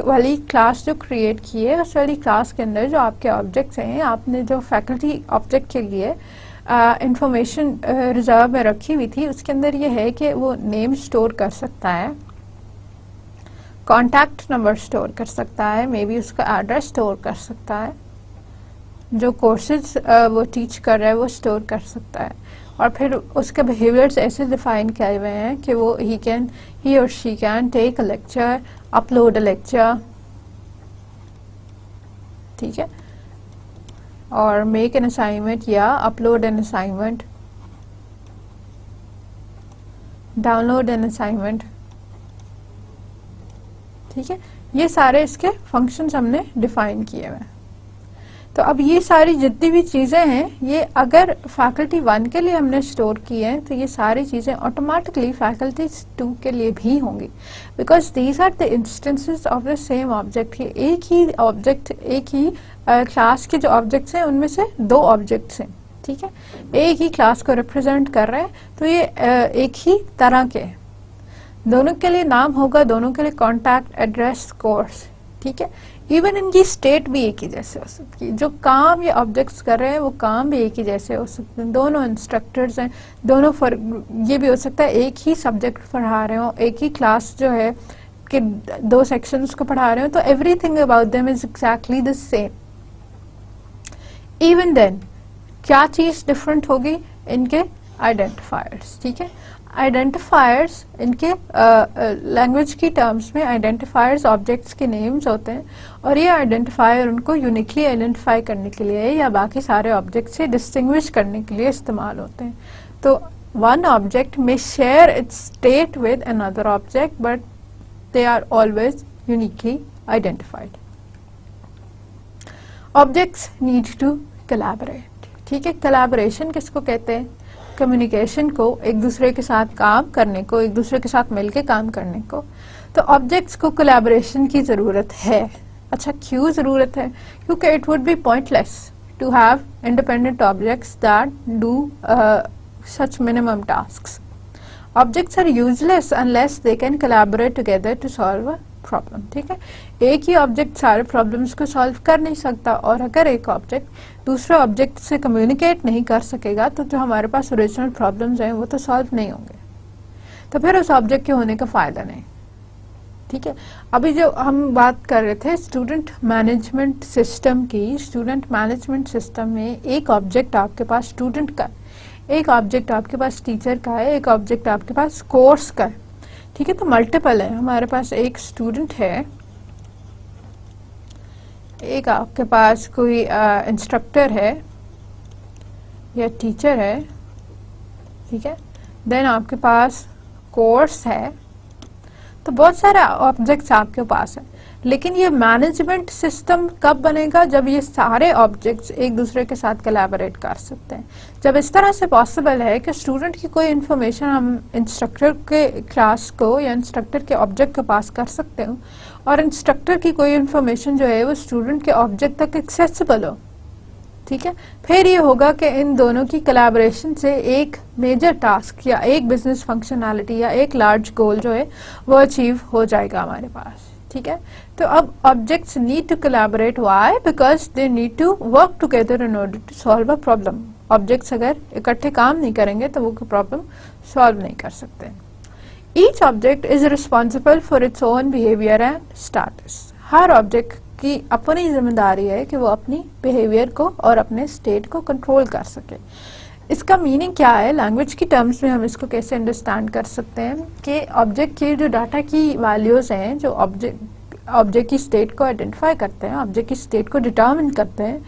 वाली क्लास जो क्रिएट की है, उस वाली क्लास के अंदर जो आपके ऑब्जेक्ट्स हैं, आपने जो फैकल्टी ऑब्जेक्ट के लिए इंफॉर्मेशन रिजर्व में रखी हुई थी, उसके अंदर ये है कि वो नेम स्टोर कर सकता है, कॉन्टैक्ट नंबर स्टोर कर सकता है, मे बी उसका एड्रेस स्टोर कर सकता है, जो कोर्सेज वो टीच कर रहा है वो स्टोर कर सकता है, और फिर उसके बिहेवियर्स ऐसे डिफाइन किए हुए हैं कि वो ही और she can take a lecture, upload a lecture, ठीक है, और मेक एन असाइनमेंट या upload an assignment, download an assignment. ठीक है, ये सारे इसके फंक्शंस हमने डिफाइन किए हुए हैं। तो अब ये सारी जितनी भी चीज़ें हैं, ये अगर फैकल्टी 1 के लिए हमने स्टोर की हैं, तो ये सारी चीज़ें ऑटोमेटिकली फैकल्टी 2 के लिए भी होंगी, because these are the instances of the same object. ये एक ही ऑब्जेक्ट, एक ही क्लास के जो ऑब्जेक्ट्स हैं उनमें से दो ऑब्जेक्ट्स हैं। ठीक है, एक ही क्लास को रिप्रेजेंट कर रहे हैं, तो ये एक ही तरह के हैं, दोनों के लिए नाम होगा, दोनों के लिए कॉन्टैक्ट, एड्रेस, कोर्स। ठीक है, इवन इनकी स्टेट भी एक ही जैसे हो सकती है, जो काम ये ऑब्जेक्ट्स कर रहे हैं वो काम भी एक ही जैसे हो सकते हैं, दोनों इंस्ट्रक्टर्स हैं, दोनों ये भी हो सकता है एक ही सब्जेक्ट पढ़ा रहे हो, एक ही क्लास जो है कि दो सेक्शंस को पढ़ा रहे हो, तो everything about them is exactly the same. Even then क्या चीज डिफरेंट होगी? इनके आइडेंटिफायर्स। ठीक है, आइडेंटिफायर्स इनके लैंग्वेज की टर्म्स में आइडेंटिफायर्स ऑब्जेक्ट्स के नेम्स होते हैं, और ये आइडेंटिफायर उनको यूनिकली आइडेंटिफाई करने के लिए या बाकी सारे ऑब्जेक्ट से डिस्टिंग्विश करने के लिए इस्तेमाल होते हैं। तो one object may share its state with another object, but they are always uniquely identified. Objects need to collaborate. ठीक है, कोलैबोरेशन किसको कहते हैं? कम्युनिकेशन को, एक दूसरे के साथ काम करने को, एक दूसरे के साथ मिलके काम करने को। तो ऑब्जेक्ट्स को कोलैबोरेशन की ज़रूरत है। अच्छा, क्यों ज़रूरत है? क्योंकि it would be pointless to have independent objects that do such minimum tasks. Objects are useless unless they can collaborate together to solve a problem. ठीक है, एक ही ऑब्जेक्ट सारे प्रॉब्लम्स को सॉल्व कर नहीं सकता, और अगर एक ऑब्जेक्ट दूसरे ऑब्जेक्ट से कम्युनिकेट नहीं कर सकेगा, तो जो हमारे पास ओरिजिनल प्रॉब्लम्स हैं वो तो सॉल्व नहीं होंगे, तो फिर उस ऑब्जेक्ट के होने का फायदा नहीं। ठीक है, अभी जो हम बात कर रहे थे स्टूडेंट मैनेजमेंट सिस्टम की, स्टूडेंट मैनेजमेंट सिस्टम में एक ऑब्जेक्ट आपके पास स्टूडेंट का, एक ऑब्जेक्ट आपके पास टीचर का है, एक ऑब्जेक्ट आपके पास कोर्स का है। ठीक है, तो मल्टीपल है, हमारे पास एक स्टूडेंट है, एक आपके पास कोई इंस्ट्रक्टर है या टीचर है, ठीक है, देन आपके पास कोर्स है, तो बहुत सारे ऑब्जेक्ट्स आपके पास है। लेकिन ये मैनेजमेंट सिस्टम कब बनेगा? जब ये सारे ऑब्जेक्ट्स एक दूसरे के साथ कोलैबोरेट कर सकते हैं, जब इस तरह से पॉसिबल है कि स्टूडेंट की कोई इन्फॉर्मेशन हम इंस्ट्रक्टर के क्लास को या इंस्ट्रक्टर के ऑब्जेक्ट के पास कर सकते हो, और इंस्ट्रक्टर की कोई इन्फॉर्मेशन जो है वो स्टूडेंट के ऑब्जेक्ट तक एक्सेसिबल हो। ठीक है, फिर ये होगा कि इन दोनों की कोलैबोरेशन से एक मेजर टास्क या एक बिजनेस फंक्शनैलिटी या एक लार्ज गोल जो है वो अचीव हो जाएगा हमारे पास। ठीक है, तो अब objects need to collaborate. Why? Because they need to work together in order to solve a problem. Objects अगर इकट्ठे काम नहीं करेंगे तो वो प्रॉब्लम सॉल्व नहीं कर सकते। Each object is responsible for its own behaviour and status. Her object की अपनी जिम्मेदारी है कि वो अपनी बिहेवियर को और अपने स्टेट को कंट्रोल कर सके। इसका मीनिंग क्या है, लैंग्वेज की टर्म्स में हम इसको कैसे अंडरस्टैंड कर सकते हैं कि ऑब्जेक्ट की जो डाटा की वैल्यूज हैं, जो ऑब्जेक्ट की स्टेट को आइडेंटिफाई करते हैं, ऑब्जेक्ट की स्टेट को डिटर्मिन करते हैं,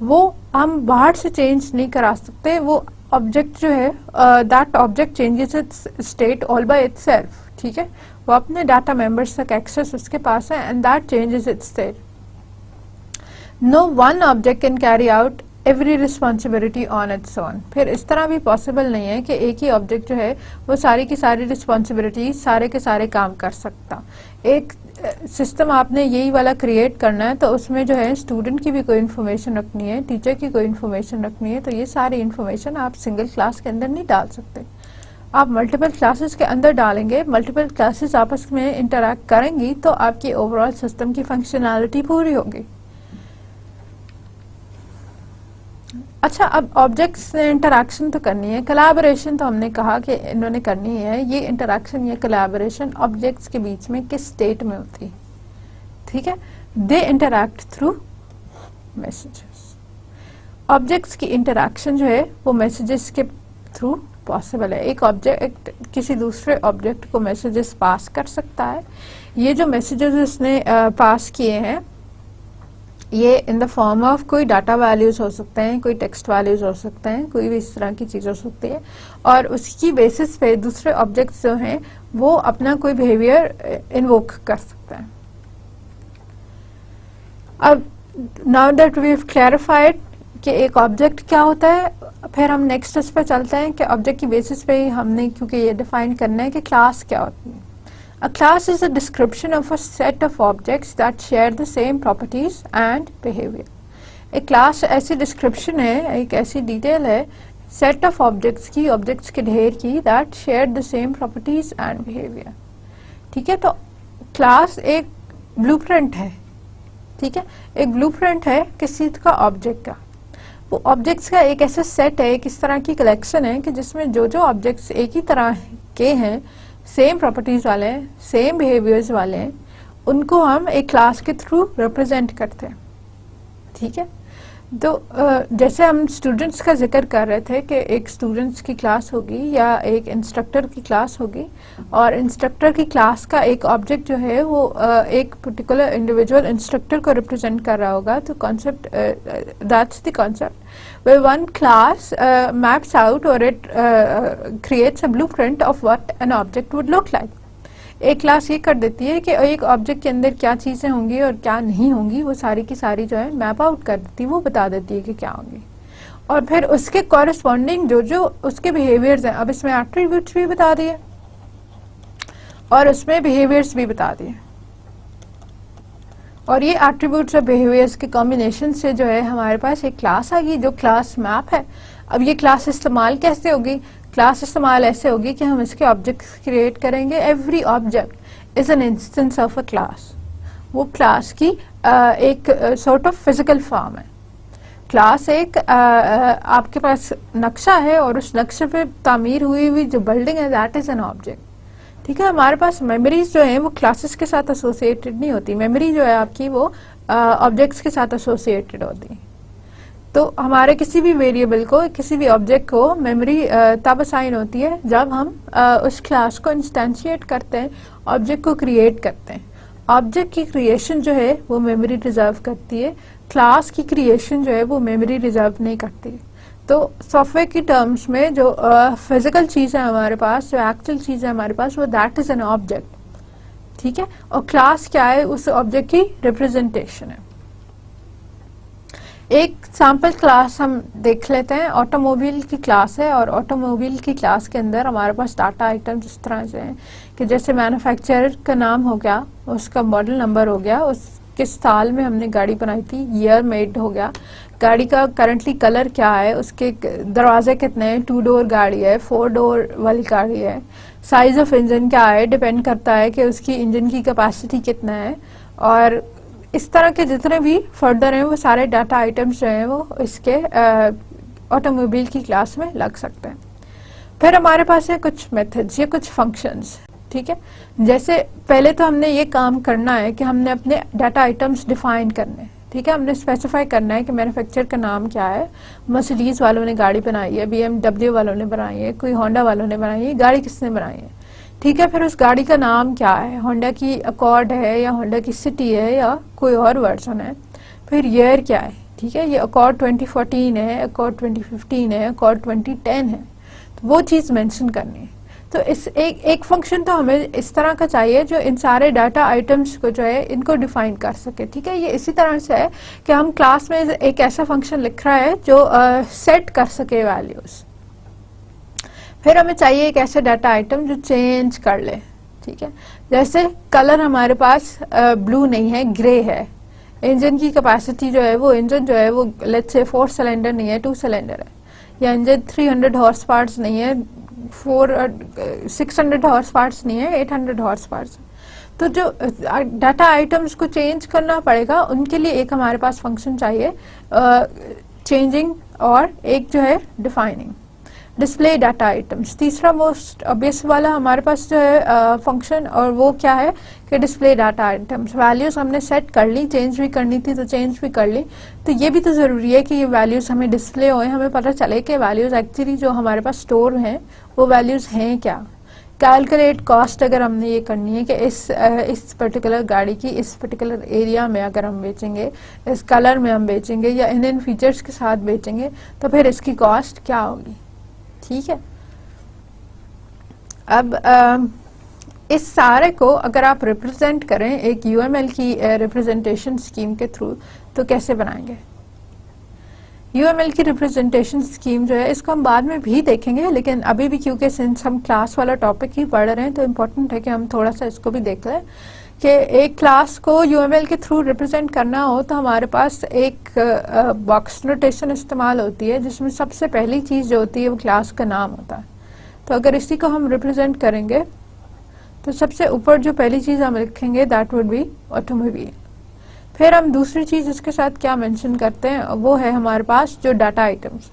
वो हम बाहर से चेंज नहीं करा सकते। वो ऑब्जेक्ट जो है, that object changes its state all by itself, ठीक है। वो अपने डाटा मेंबर्स तक एक्सेस उसके पास है and that changes its state. No one object can carry out every responsibility on its own. फिर इस तरह भी पॉसिबल नहीं है कि एक ही ऑब्जेक्ट जो है वो सारी की सारी रिस्पॉन्सिबिलिटी, सारे के सारे काम कर सकता। एक सिस्टम आपने यही वाला क्रिएट करना है तो उसमें जो है स्टूडेंट की भी कोई इन्फॉर्मेशन रखनी है, टीचर की कोई इन्फॉर्मेशन रखनी है, तो ये सारी इन्फॉर्मेशन आप सिंगल क्लास के अंदर नहीं डाल सकते। आप मल्टीपल क्लासेस के अंदर डालेंगे, मल्टीपल क्लासेस आपस में इंटरैक्ट करेंगी तो आपकी ओवरऑल सिस्टम की फंक्शनैलिटी पूरी होगी। अच्छा, अब ऑब्जेक्ट्स ने इंटरैक्शन तो करनी है, कोलैबोरेशन तो हमने कहा कि इन्होंने करनी है। ये इंटरैक्शन, ये कोलैबोरेशन ऑब्जेक्ट्स के बीच में किस स्टेट में होती है, ठीक है। दे इंटरैक्ट थ्रू मैसेजेस। ऑब्जेक्ट्स की इंटरैक्शन जो है वो मैसेजेस के थ्रू पॉसिबल है। एक ऑब्जेक्ट किसी दूसरे ऑब्जेक्ट को मैसेजेस पास कर सकता है। ये जो मैसेजेस उसने पास किए हैं ये इन द फॉर्म ऑफ कोई डाटा वैल्यूज हो सकते हैं, कोई टेक्स्ट वैल्यूज हो सकते हैं, कोई भी इस तरह की चीज हो सकती है, और उसकी बेसिस पे दूसरे ऑब्जेक्ट्स जो हैं वो अपना कोई बिहेवियर इन्वोक कर सकते हैं। अब now that we have clarified कि एक ऑब्जेक्ट क्या होता है, फिर हम नेक्स्ट उस पर चलते हैं कि ऑब्जेक्ट की बेसिस पे ही हमने, क्योंकि ये डिफाइन करना है कि क्लास क्या होती है। A class is a description of a set of objects that share the same properties and behavior. एक क्लास ऐसी डिस्क्रिप्शन है, एक ऐसी डिटेल है सेट ऑफ ऑब्जेक्ट्स की, ऑब्जेक्ट्स के ढेर की, that share the same properties and behaviour, ठीक है। तो क्लास एक ब्लूप्रिंट है, ठीक है, एक ब्लूप्रिंट है किस चीज का, ऑब्जेक्ट का। वो ऑब्जेक्ट्स का एक ऐसा सेट है, एक इस तरह की कलेक्शन है कि जिसमें जो जो ऑब्जेक्ट्स एक ही तरह के हैं, सेम प्रॉपर्टीज वाले हैं, सेम बिहेवियर्स वाले हैं, उनको हम एक क्लास के थ्रू रिप्रेजेंट करते हैं, ठीक है। तो जैसे हम स्टूडेंट्स का जिक्र कर रहे थे कि एक स्टूडेंट्स की क्लास होगी या एक इंस्ट्रक्टर की क्लास होगी, और इंस्ट्रक्टर की क्लास का एक ऑब्जेक्ट जो है वो एक पर्टिकुलर इंडिविजुअल इंस्ट्रक्टर को रिप्रेजेंट कर रहा होगा। तो concept, that's the concept where one class maps out or it creates a blueprint of what an object would look like. एक क्लास ये कर देती है कि एक ऑब्जेक्ट के अंदर क्या चीजें होंगी और क्या नहीं होंगी, वो सारी की सारी जो है मैप आउट कर देती है, वो बता देती है कि क्या होंगी, और फिर उसके कॉरेस्पॉन्डिंग जो जो उसके बिहेवियर्स हैं, अब इसमें एट्रीब्यूट्स भी बता दिए और उसमें बिहेवियर्स भी बता दिए, और ये एट्रीब्यूट्स और बिहेवियर्स के कॉम्बिनेशन से जो है हमारे पास एक क्लास आ गई जो क्लास मैप है। अब ये क्लास इस्तेमाल कैसे होगी, क्लास इस्तेमाल ऐसे होगी कि हम इसके ऑब्जेक्ट्स क्रिएट करेंगे। Every object is an instance of a class. वो क्लास की एक सॉर्ट ऑफ फिजिकल फॉर्म है। क्लास एक आपके पास नक्शा है और उस नक्शे पे तामीर हुई हुई जो बिल्डिंग है, दैट इज एन ऑब्जेक्ट, ठीक है। हमारे पास मेमोरीज जो है वो क्लासेस के साथ एसोसिएटेड नहीं होती, मेमोरी जो है आपकी वो ऑब्जेक्ट्स के साथ एसोसिएटेड होती है। तो हमारे किसी भी वेरिएबल को, किसी भी ऑब्जेक्ट को मेमोरी तब असाइन होती है जब हम उस क्लास को इंस्टेंशिएट करते हैं, ऑब्जेक्ट को क्रिएट करते हैं। ऑब्जेक्ट की क्रिएशन जो है वो मेमोरी रिजर्व करती है, क्लास की क्रिएशन जो है वो मेमोरी रिजर्व नहीं करती। तो सॉफ्टवेयर की टर्म्स में जो फिजिकल चीज है हमारे पास, जो एक्चुअल चीज है हमारे पास, वो दैट इज एन ऑब्जेक्ट, ठीक है। और क्लास क्या है, उस ऑब्जेक्ट की रिप्रेजेंटेशन है। एक सैंपल क्लास हम देख लेते हैं। ऑटोमोबाइल की क्लास है, और ऑटोमोबाइल की क्लास के अंदर हमारे पास डाटा आइटम्स इस तरह से हैं कि जैसे मैन्युफैक्चरर का नाम हो गया, उसका मॉडल नंबर हो गया, उस किस साल में हमने गाड़ी बनाई थी, ईयर मेड हो गया, गाड़ी का करंटली कलर क्या है, उसके दरवाजे कितने हैं, 2 डोर गाड़ी है, 4 डोर वाली गाड़ी है, साइज ऑफ इंजन क्या है, डिपेंड करता है कि उसकी इंजन की कैपेसिटी कितना है, और इस तरह के जितने भी फर्दर हैं वो सारे डाटा आइटम्स जो हैं वो इसके ऑटोमोबाइल की क्लास में लग सकते हैं। फिर हमारे पास है कुछ मेथड्स या कुछ फंक्शंस। ठीक है। जैसे पहले तो हमने ये काम करना है कि हमने अपने डाटा आइटम्स डिफाइन करने हैं, ठीक है। हमने स्पेसिफाई करना है कि मैन्युफैक्चरर का नाम क्या है। मर्सिडीज वालों ने गाड़ी बनाई है, BMW वालों ने बनाई है, कोई होंडा वालों ने बनाई है, गाड़ी किसने बनाई है, ठीक है। फिर उस गाड़ी का नाम क्या है, होंडा की अकॉर्ड है या होंडा की सिटी है या कोई और वर्जन है। फिर ईयर क्या है, ठीक है, ये अकॉर्ड 2014 है, अकॉर्ड 2015 है, अकॉर्ड 2010 है, तो वो चीज़ मेंशन करनी है। तो इस एक फंक्शन तो हमें इस तरह का चाहिए जो इन सारे डाटा आइटम्स को जो है इनको डिफाइन कर सके, ठीक है। ये इसी तरह से है कि हम क्लास में एक ऐसा फंक्शन लिख रहा है जो सेट कर सके वैल्यूज। फिर हमें चाहिए एक ऐसा डाटा आइटम जो चेंज कर ले, ठीक है। जैसे कलर हमारे पास ब्लू नहीं है, ग्रे है। इंजन की कैपेसिटी जो है वो, इंजन जो है वो लेट्स से 4 सिलेंडर नहीं है, 2 सिलेंडर है, या इंजन 300 हॉर्स पावर्स नहीं है, 600 हॉर्स पावर्स नहीं है, 800 हॉर्स पावर्स। तो जो डाटा आइटम्स को चेंज करना पड़ेगा उनके लिए एक हमारे पास फंक्शन चाहिए चेंजिंग, और एक जो है डिफाइनिंग। डिस्प्ले डाटा आइटम्स तीसरा मोस्ट ऑब्वियस वाला हमारे पास जो है फंक्शन, और वो क्या है कि डिस्प्ले डाटा आइटम्स। वैल्यूज हमने सेट कर ली, चेंज भी करनी थी तो चेंज भी कर ली, तो ये भी तो ज़रूरी है कि ये वैल्यूज हमें डिस्प्ले होए, हमें पता चले कि वैल्यूज एक्चुअली जो हमारे पास स्टोर हैं वो वैल्यूज हैं क्या। कैलकुलेट कॉस्ट अगर हमने ये करनी है कि इस पर्टिकुलर गाड़ी की इस पर्टिकुलर एरिया में अगर हम बेचेंगे, इस कलर में हम बेचेंगे या इन फीचर्स के साथ बेचेंगे, तो फिर इसकी कॉस्ट क्या होगी, ठीक है। अब इस सारे को अगर आप रिप्रेजेंट करें एक यूएमएल की रिप्रेजेंटेशन स्कीम के थ्रू, तो कैसे बनाएंगे। यूएमएल की रिप्रेजेंटेशन स्कीम जो है इसको हम बाद में भी देखेंगे, लेकिन अभी भी क्योंकि सिंस हम क्लास वाला टॉपिक ही पढ़ रहे हैं तो इम्पोर्टेंट है कि हम थोड़ा सा इसको भी देख लें कि एक क्लास को यूएमएल के थ्रू रिप्रेजेंट करना हो तो हमारे पास एक बॉक्स नोटेशन इस्तेमाल होती है, जिसमें सबसे पहली चीज़ जो होती है वो क्लास का नाम होता है। तो अगर इसी को हम रिप्रेजेंट करेंगे तो सबसे ऊपर जो पहली चीज़ हम लिखेंगे दैट वुड बी ऑटोमोबाइल। फिर हम दूसरी चीज़ इसके साथ क्या मेंशन करते हैं, वो है हमारे पास जो डाटा आइटम्स,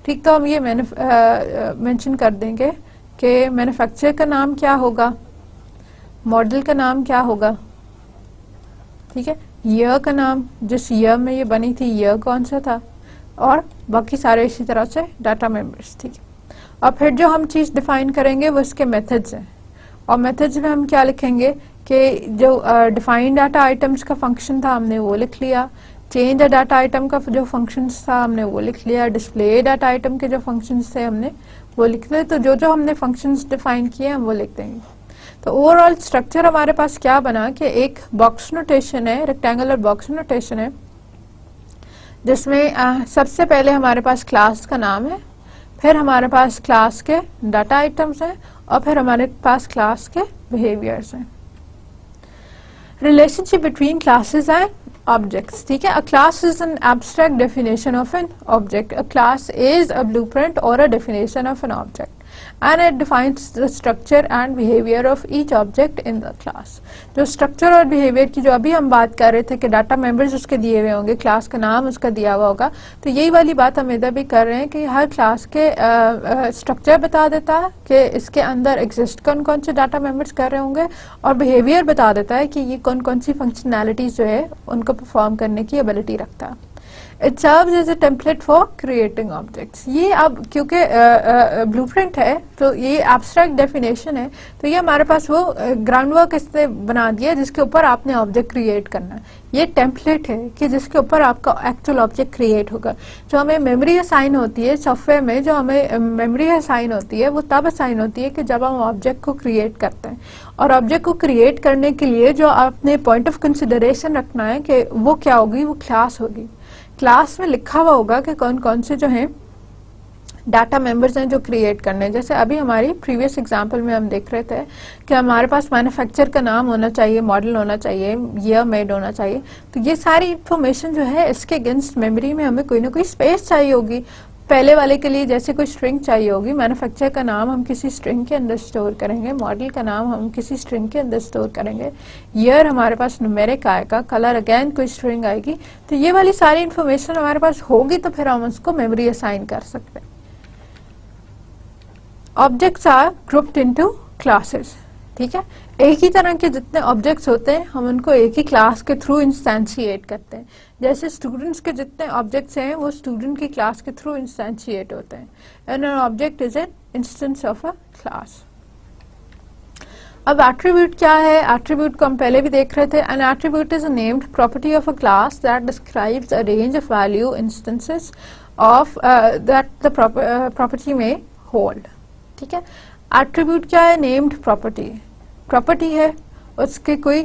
ठीक। तो हम ये मेंशन कर देंगे कि मैन्युफैक्चरर का नाम क्या होगा, मॉडल का नाम क्या होगा, ठीक है, ईयर का नाम, जिस ईयर में ये बनी थी ईयर कौन सा था, और बाकी सारे इसी तरह से डाटा मेंबर्स, ठीक है। और फिर जो हम चीज़ डिफाइन करेंगे वो इसके मेथड्स हैं, और मेथड्स में हम क्या लिखेंगे कि जो डिफाइन डाटा आइटम्स का फंक्शन था हमने वो लिख लिया, चेंज डाटा आइटम का जो फंक्शंस था हमने वो लिख लिया, डिस्प्ले डाटा आइटम के जो फंक्शंस थे हमने वो लिख लिया। तो जो जो हमने फंक्शंस डिफाइन किए हम वो लिख देंगे। तो ओवरऑल स्ट्रक्चर हमारे पास क्या बना कि एक बॉक्स नोटेशन है, रेक्टेंगुलर बॉक्स नोटेशन है, जिसमें सबसे पहले हमारे पास क्लास का नाम है, फिर हमारे पास क्लास के डाटा आइटम्स हैं, और फिर हमारे पास क्लास के बिहेवियर्स हैं। Relationship between classes and objects, ठीक है। A class is an abstract definition of an object. A class is a blueprint or a definition of an object, and it defines the structure and behavior of each object in the class. जो structure और behavior की जो अभी हम बात कर रहे थे कि डाटा मेंबर्स उसके दिए हुए होंगे, क्लास का नाम उसका दिया हुआ होगा, तो यही वाली बात हम इधर भी कर रहे हैं कि हर क्लास के स्ट्रक्चर बता देता है कि इसके अंदर एग्जिस्ट कौन कौन से डाटा मेंबर्स कर रहे होंगे, और बिहेवियर बता देता है कि ये कौन कौन सी फंक्शनैलिटीज जो है उनको परफॉर्म करने की एबिलिटी रखता है। It serves as a template for creating objects. ये अब क्योंकि ब्लूप्रिंट है तो ये एब्स्ट्रैक्ट डेफिनेशन है, तो ये हमारे पास वो ग्राउंड वर्क इसने बना दिया जिसके ऊपर आपने ऑब्जेक्ट क्रिएट करना है। ये टेम्पलेट है कि जिसके ऊपर आपका एक्चुअल ऑब्जेक्ट क्रिएट होगा। जो हमें मेमोरी असाइन होती है सॉफ्टवेयर में, जो हमें मेमोरी असाइन होती है वो तब असाइन होती है कि जब हम ऑब्जेक्ट को क्रिएट करते हैं, और ऑब्जेक्ट को क्रिएट करने के लिए जो आपने पॉइंट ऑफ कंसिडरेशन रखना है कि वो क्या होगी, वो क्लास होगी। क्लास में लिखा हुआ होगा कि कौन कौन से जो हैं डाटा मेंबर्स हैं जो क्रिएट करने हैं। जैसे अभी हमारी प्रीवियस एग्जांपल में हम देख रहे थे कि हमारे पास मैन्युफैक्चरर का नाम होना चाहिए, मॉडल होना चाहिए, ईयर मेड होना चाहिए। तो ये सारी इंफॉर्मेशन जो है इसके अगेंस्ट मेमोरी में हमें कोई ना कोई स्पेस चाहिए होगी। पहले वाले के लिए जैसे कोई स्ट्रिंग चाहिए होगी, मैन्युफैक्चरर का नाम हम किसी स्ट्रिंग के अंदर स्टोर करेंगे, मॉडल का नाम हम किसी स्ट्रिंग के अंदर स्टोर करेंगे, ईयर हमारे पास न्यूमेरिक आएगा, कलर अगेन कोई स्ट्रिंग आएगी। तो ये वाली सारी इंफॉर्मेशन हमारे पास होगी तो फिर हम उसको मेमोरी असाइन कर सकते हैं। Objects are grouped into classes, ठीक है। एक ही तरह के जितने ऑब्जेक्ट्स होते हैं हम उनको एक ही क्लास के थ्रू इंस्टेंशिएट करते हैं। जैसे स्टूडेंट्स के जितने ऑब्जेक्ट्स हैं वो स्टूडेंट की क्लास के थ्रू इंस्टेंशिएट होते हैं। And N object is an instance of a class. अब एट्रीब्यूट क्या है? एट्रीब्यूट को हम पहले भी देख रहे थे। N attribute is a named property of a class that describes a range of value instances of that the property में होल्ड। ठीक है। एट्रीब्यूट क्या है? Named property. प्रॉपर्टी है, उसके कोई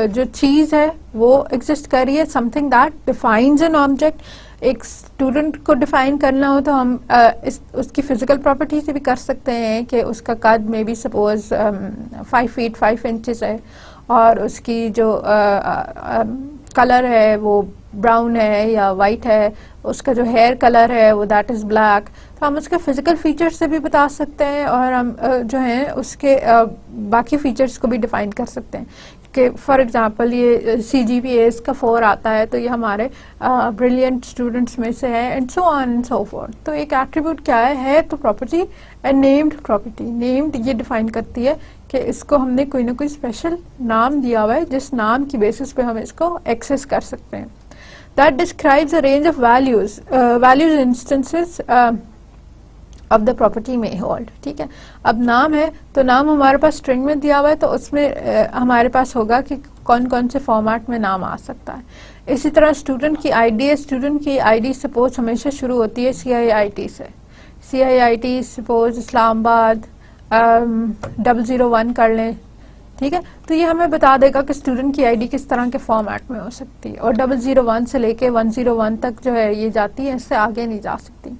जो चीज है वो एग्जिस्ट कर रही है, something that defines an object. एक स्टूडेंट को डिफाइन करना हो तो हम उसकी फिजिकल प्रॉपर्टी से भी कर सकते हैं कि उसका कद में बी सपोज 5 फीट 5 इंचेस है और उसकी जो कलर है वो ब्राउन है या वाइट है, उसका जो हेयर कलर है वो दैट इज ब्लैक। तो हम उसके फिजिकल फीचर्स से भी बता सकते हैं और हम जो है उसके बाकी फीचर्स को भी डिफाइन कर सकते हैं कि फॉर एग्जांपल ये CGPA इसका 4 आता है तो ये हमारे ब्रिलियंट स्टूडेंट्स में से है and so on and so fourth. तो एक एट्रीब्यूट क्या है तो property and named property. Named ये डिफाइन करती है कि इसको हमने कोई ना कोई स्पेशल नाम दिया हुआ है जिस नाम की बेसिस पे हम इसको एक्सेस कर सकते हैं। That describes a range of values instances of the property में होल्ड। ठीक है। अब नाम है तो नाम हमारे पास स्ट्रिंग में दिया हुआ है तो उसमें हमारे पास होगा कि कौन कौन से फॉर्मेट में नाम आ सकता है। इसी तरह स्टूडेंट की आईडी है। स्टूडेंट की आईडी सपोज हमेशा शुरू होती है CIIT से। CIIT सपोज इस्लामाबाद 001 कर लें। ठीक है। तो ये हमें बता देगा कि स्टूडेंट की आईडी किस तरह के फॉर्मेट में हो सकती है और 001 से लेके 101 तक जो है ये जाती है, इससे आगे नहीं जा सकती।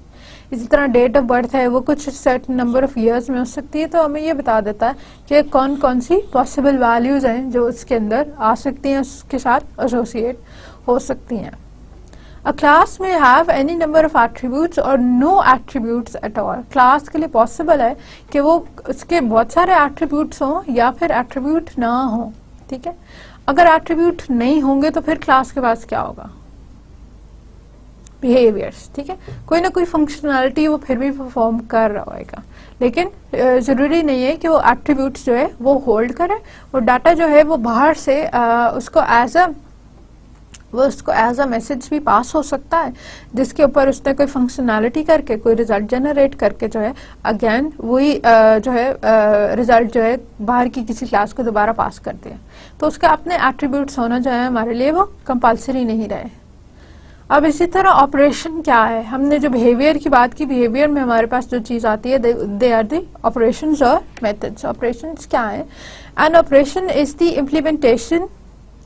इसी तरह डेट ऑफ बर्थ है वो कुछ सर्टेन नंबर ऑफ ईयर्स में हो सकती है। तो हमें ये बता देता है कि कौन कौन सी पॉसिबल वैल्यूज हैं जो उसके अंदर आ सकती हैं, उसके साथ एसोसिएट हो सकती हैं। A class may have any number of attributes और no attributes at all. Class के लिए पॉसिबल है कि वो उसके बहुत सारे एट्रीब्यूट्स हों या फिर एट्रीब्यूट ना हो। ठीक है। अगर एट्रीब्यूट नहीं होंगे तो फिर क्लास के पास क्या होगा? बिहेवियर्स। ठीक है। कोई ना कोई फंक्शनैलिटी वो फिर भी परफॉर्म कर रहा होगा, लेकिन जरूरी नहीं है कि वो एट्रीब्यूट्स जो है वो होल्ड करे। वो डाटा जो है वो बाहर से उसको एज अ मैसेज भी पास हो सकता है जिसके ऊपर उसने कोई फंक्शनैलिटी करके कोई रिजल्ट जनरेट करके जो है अगेन वही जो है रिजल्ट जो है बाहर की किसी क्लास को दोबारा पास कर दिया। तो उसके अपने एट्रीब्यूट्स होना जो है हमारे लिए वो कंपल्सरी नहीं रहे। अब इसी तरह ऑपरेशन क्या है? हमने जो बिहेवियर की बात की, बिहेवियर में हमारे पास जो चीज आती है दे आर द ऑपरेशंस और मेथड्स। ऑपरेशंस क्या है? An operation is the implementation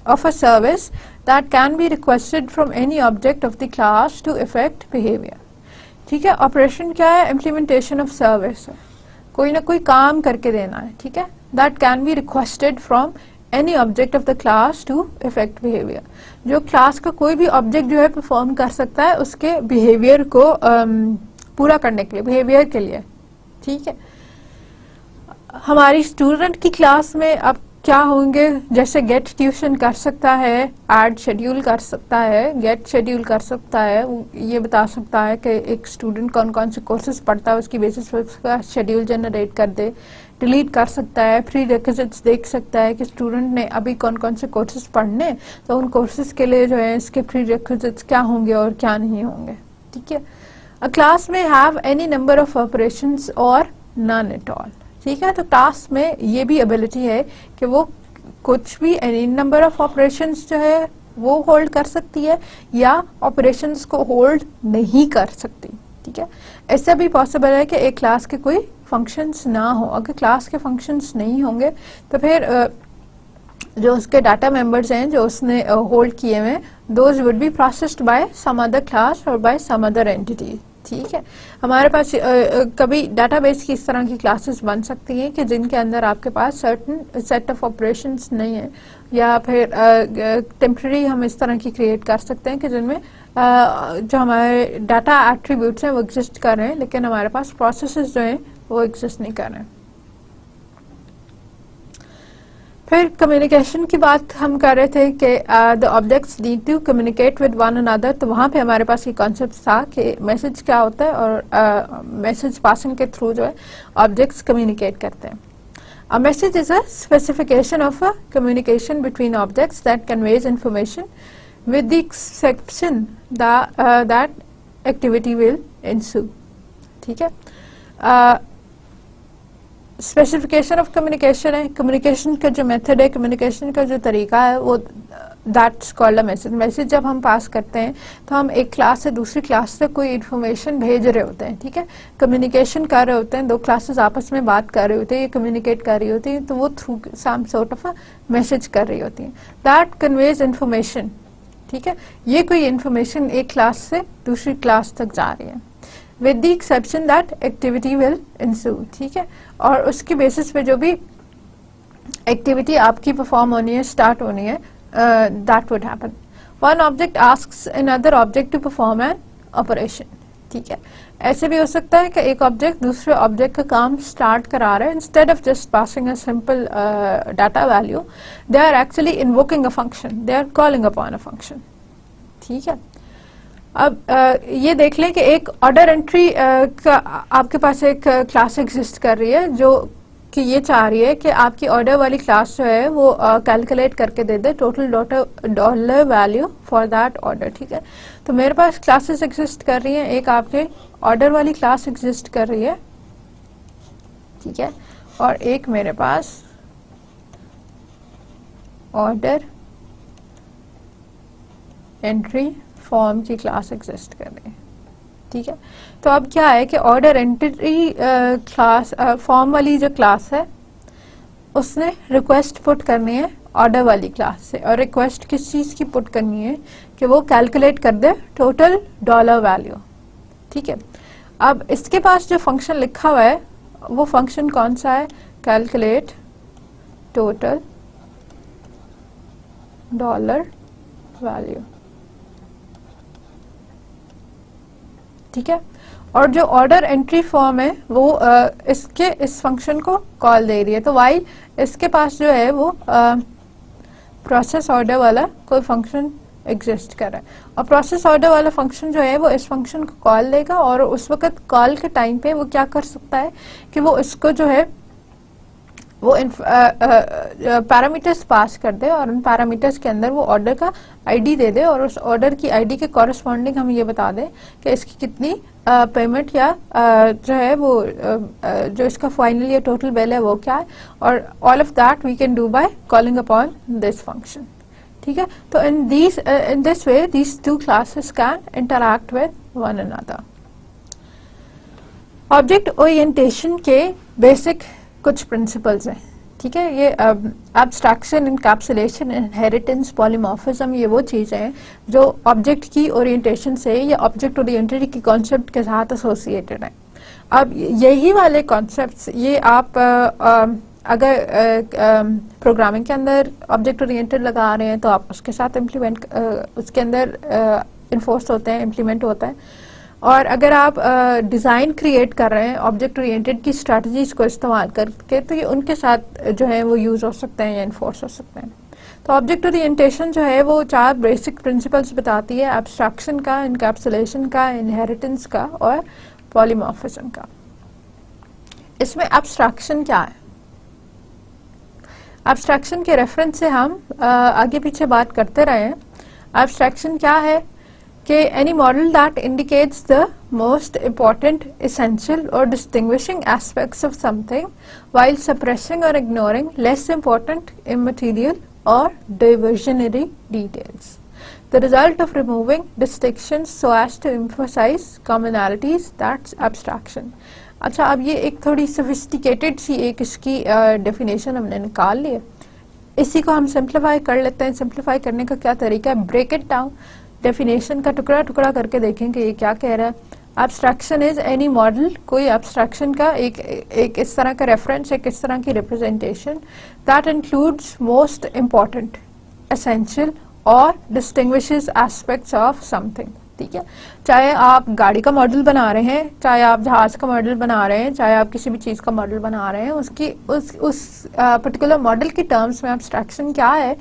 of a service that can be requested from any object of the class to affect behavior. ठीक है। ऑपरेशन क्या है? इम्प्लीमेंटेशन ऑफ सर्विस है, कोई ना कोई काम करके देना है। ठीक है। that can be requested from any object of the class to affect behavior। जो क्लास का कोई भी ऑब्जेक्ट जो है परफॉर्म कर सकता है उसके बिहेवियर को पूरा करने के लिए, बिहेवियर के लिए। ठीक है। हमारी स्टूडेंट की क्लास में अब क्या होंगे? जैसे गेट ट्यूशन कर सकता है, ऐड शेड्यूल कर सकता है, गेट शेड्यूल कर सकता है, ये बता सकता है कि एक स्टूडेंट कौन कौन से कोर्सेज पढ़ता है उसकी बेसिस पर उसका शेड्यूल जनरेट कर दे। डिलीट कर सकता है, प्री रिक्विजिट्स देख सकता है कि स्टूडेंट ने अभी कौन कौन से कोर्सेज पढ़ने, तो उन कोर्सेज के लिए जो है इसके प्री रिक्विजिट्स क्या होंगे और क्या नहीं होंगे। ठीक है। अ class may have any number of operations और नन एट ऑल। ठीक है। तो क्लास में ये भी एबिलिटी है कि वो कुछ भी एनी नंबर ऑफ ऑपरेशंस जो है वो होल्ड कर सकती है या ऑपरेशंस को होल्ड नहीं कर सकती। ठीक है। ऐसा भी पॉसिबल है कि एक क्लास के कोई फंक्शंस ना हो। अगर क्लास के फंक्शंस नहीं होंगे तो फिर जो उसके डाटा मेंबर्स हैं जो उसने होल्ड किए हुए, those would be processed by some other class or by some other entity. ठीक है। हमारे पास कभी डाटाबेस की इस तरह की क्लासेस बन सकती हैं कि जिनके अंदर आपके पास सर्टेन सेट ऑफ ऑपरेशंस नहीं है, या फिर टेम्पररी हम इस तरह की क्रिएट कर सकते हैं कि जिनमें जो हमारे डाटा एट्रीब्यूट्स हैं वो एग्जिस्ट कर रहे हैं लेकिन हमारे पास प्रोसेसेस जो हैं वो एग्जिस्ट नहीं कर रहे हैं। फिर कम्युनिकेशन की बात हम कर रहे थे कि the objects need to communicate with one another. तो वहाँ पे हमारे पास ये कॉन्सेप्ट था कि मैसेज क्या होता है और मैसेज पासिंग के थ्रू जो है ऑब्जेक्ट्स कम्युनिकेट करते हैं। A message is a specification of a communication between objects that conveys information with the exception that activity will ensue. ठीक है, स्पेसिफिकेशन ऑफ कम्युनिकेशन है, कम्युनिकेशन का जो मेथड है, कम्युनिकेशन का जो तरीका है, वो that's called a message. Message जब हम पास करते हैं तो हम एक क्लास से दूसरी क्लास तक कोई इन्फॉर्मेशन भेज रहे होते हैं. ठीक है, कम्युनिकेशन कर रहे होते हैं, दो क्लासेस आपस में बात कर रही होती है, ये कम्युनिकेट कर रही होती है, तो वो through some sort of a message कर रही होती है. That conveys information. ठीक है, ये कोई इन्फॉर्मेशन एक क्लास से दूसरी क्लास तक जा रही है with the exception that activity will ensue. ठीक है, और उसके बेसिस पे जो भी एक्टिविटी आपकी परफॉर्म होनी है, स्टार्ट होनी है, that would happen. One object asks another object to perform an operation. ठीक है, ऐसे भी हो सकता है कि एक ऑब्जेक्ट दूसरे ऑब्जेक्ट का काम स्टार्ट करा रहा है. Instead of just passing a simple data value, they are actually invoking a function, they are calling upon a function. ठीक है, अब ये देख लें कि एक ऑर्डर एंट्री का आपके पास एक क्लास एग्जिस्ट कर रही है जो कि ये चाह रही है कि आपकी ऑर्डर वाली क्लास जो है वो कैलकुलेट करके दे दे total dollar value for that order. ठीक है, तो मेरे पास क्लासेस एग्जिस्ट कर रही हैं, एक आपके ऑर्डर वाली क्लास एग्जिस्ट कर रही है. ठीक है, और एक मेरे पास ऑर्डर एंट्री फॉर्म की क्लास एग्जिस्ट कर रही है. ठीक है, तो अब क्या है कि ऑर्डर एंट्री क्लास फॉर्म वाली जो क्लास है उसने रिक्वेस्ट पुट करनी है ऑर्डर वाली क्लास से, और रिक्वेस्ट किस चीज़ की पुट करनी है कि वो कैलकुलेट कर दे टोटल डॉलर वैल्यू. ठीक है, अब इसके पास जो फंक्शन लिखा हुआ है वो फंक्शन कौन सा है? Calculate total dollar value. ठीक है, और जो ऑर्डर एंट्री फॉर्म है वो इस फंक्शन को कॉल दे रही है. तो वाइल इसके पास जो है वो प्रोसेस ऑर्डर वाला कोई फंक्शन एग्जिस्ट कर रहा है, और प्रोसेस ऑर्डर वाला फंक्शन जो है वो इस फंक्शन को कॉल देगा, और उस वक्त कॉल के टाइम पे वो क्या कर सकता है कि वो इसको जो है वो पैरामीटर्स पास कर दे, और उन पैरामीटर्स के अंदर वो ऑर्डर का आईडी दे दे, और उस ऑर्डर की आईडी के कॉरस्पॉन्डिंग हम ये बता दें कि इसकी कितनी पेमेंट या जो है वो जो इसका फाइनल या टोटल बिल है वो क्या है, और all of that we can do by calling upon this function. ठीक है, तो in this way these two classes can interact with one another. Object orientation के बेसिक कुछ प्रिंसिपल्स हैं. ठीक है, ये एब्स्ट्रैक्शन, इनकैप्सुलेशन, इनहेरिटेंस, पॉलीमॉर्फिज्म, ये वो चीज़ें हैं जो ऑब्जेक्ट की ओरिएंटेशन से या ऑब्जेक्ट ओरिएंटेड की कॉन्सेप्ट के साथ एसोसिएटेड हैं. अब यही वाले कॉन्सेप्ट्स ये आप अगर प्रोग्रामिंग के अंदर ऑब्जेक्ट ओरिएंटेड लगा रहे हैं तो आप उसके साथ इम्प्लीमेंट उसके अंदर इन्फोर्स होते हैं, इम्प्लीमेंट होता है. और अगर आप डिज़ाइन क्रिएट कर रहे हैं ऑब्जेक्ट ओरिएंटेड की स्ट्रैटेजीज को इस्तेमाल करके, तो ये उनके साथ जो है वो यूज़ हो सकते हैं या इन्फोर्स हो सकते हैं. तो ऑब्जेक्ट ओरिएंटेशन जो है वो 4 बेसिक प्रिंसिपल्स बताती है: एब्स्ट्रैक्शन का, इनकैप्सुलेशन का, इनहेरिटेंस का और पॉलीमॉर्फिज्म का. इसमें एब्स्ट्रैक्शन क्या है? एब्स्ट्रैक्शन के रेफरेंस से हम आगे पीछे बात करते रहे हैं. एब्स्ट्रैक्शन क्या है कि any model that indicates the most important, essential or distinguishing aspects of something while suppressing or ignoring less important, immaterial or diversionary details. The result of removing distinctions so as to emphasize commonalities, that's abstraction. अच्छा, अब ये एक थोड़ी sophisticated सी एक इसकी definition हमने निकाल ली है. इसी को हम simplify कर लेते हैं. simplify करने का क्या तरीका है? break it down. डेफिनेशन का टुकड़ा टुकड़ा करके देखें कि ये क्या कह रहा है. एब्स्ट्रैक्शन इज एनी मॉडल, कोई एब्स्ट्रैक्शन का एक इस तरह का रेफरेंस, एक इस तरह की representation that includes most important, essential और डिस्टिंग्विशेस एस्पेक्ट्स ऑफ समथिंग. ठीक है, चाहे आप गाड़ी का मॉडल बना रहे हैं, चाहे आप जहाज का मॉडल बना रहे हैं, चाहे आप किसी भी चीज़ का मॉडल बना रहे हैं, उसकी उस पर्टिकुलर मॉडल की टर्म्स में एब्स्ट्रैक्शन क्या है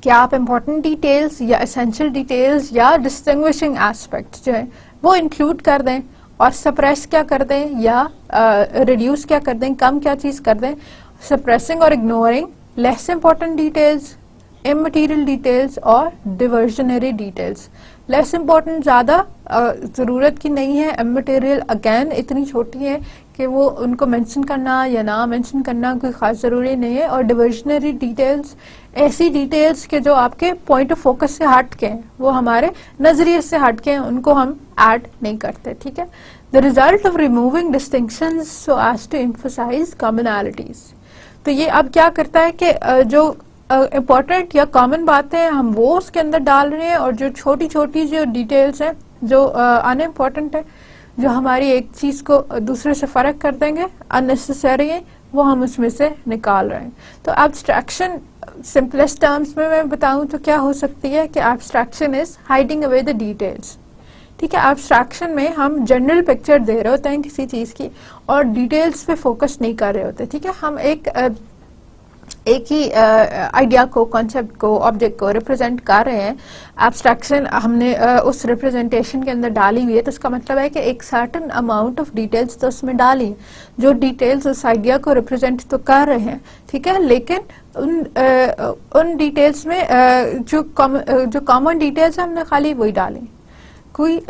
कि आप इम्पॉर्टेंट डिटेल्स या एसेंशियल डिटेल्स या डिस्टिंग्विशिंग एस्पेक्ट्स जो है वो इंक्लूड कर दें, और सप्रेस क्या कर दें या रिड्यूस क्या कर दें, कम क्या चीज कर दें, सप्रेसिंग और ignoring less important details, immaterial details और डिवर्जनरी डिटेल्स। लेस इंपॉर्टेंट ज्यादा जरूरत की नहीं है, इमटेरियल अगेन इतनी छोटी है कि वो उनको मेंशन करना या ना मेंशन करना कोई खास जरूरी नहीं है, और डिवर्जनरी डिटेल्स ऐसी डिटेल्स के जो आपके पॉइंट ऑफ फोकस से हट के हैं, वो हमारे नजरिए से हट के हैं, उनको हम ऐड नहीं करते। ठीक है, the result of removing distinctions so as to emphasize commonalities. तो ये अब क्या करता है कि जो इम्पोर्टेंट या कॉमन बातें हैं हम वो उसके अंदर डाल रहे हैं, और जो छोटी छोटी जो डिटेल्स हैं जो अनइम्पोर्टेंट है, जो हमारी एक चीज को दूसरे से फर्क कर देंगे, अननेसेसरी है, वो हम उसमें से निकाल रहे हैं। तो एब्स्ट्रैक्शन सिंपलेस्ट टर्म्स में मैं बताऊं तो क्या हो सकती है कि abstraction is hiding away the details. ठीक है, एब्स्ट्रैक्शन में हम जनरल पिक्चर दे रहे होते हैं किसी चीज की और डिटेल्स पे फोकस नहीं कर रहे होते। ठीक है, हम एक ही आइडिया को, कॉन्सेप्ट को, ऑब्जेक्ट को रिप्रेजेंट कर रहे हैं। एब्स्ट्रैक्शन हमने उस रिप्रेजेंटेशन के अंदर डाली हुई है, तो इसका मतलब है कि एक सर्टेन अमाउंट ऑफ डिटेल्स तो उसमें डाली, जो डिटेल्स उस आइडिया को रिप्रेजेंट तो कर रहे हैं। ठीक है, लेकिन उन डिटेल्स में जो कॉमन डिटेल्स है हमने खाली वही डाली, कोई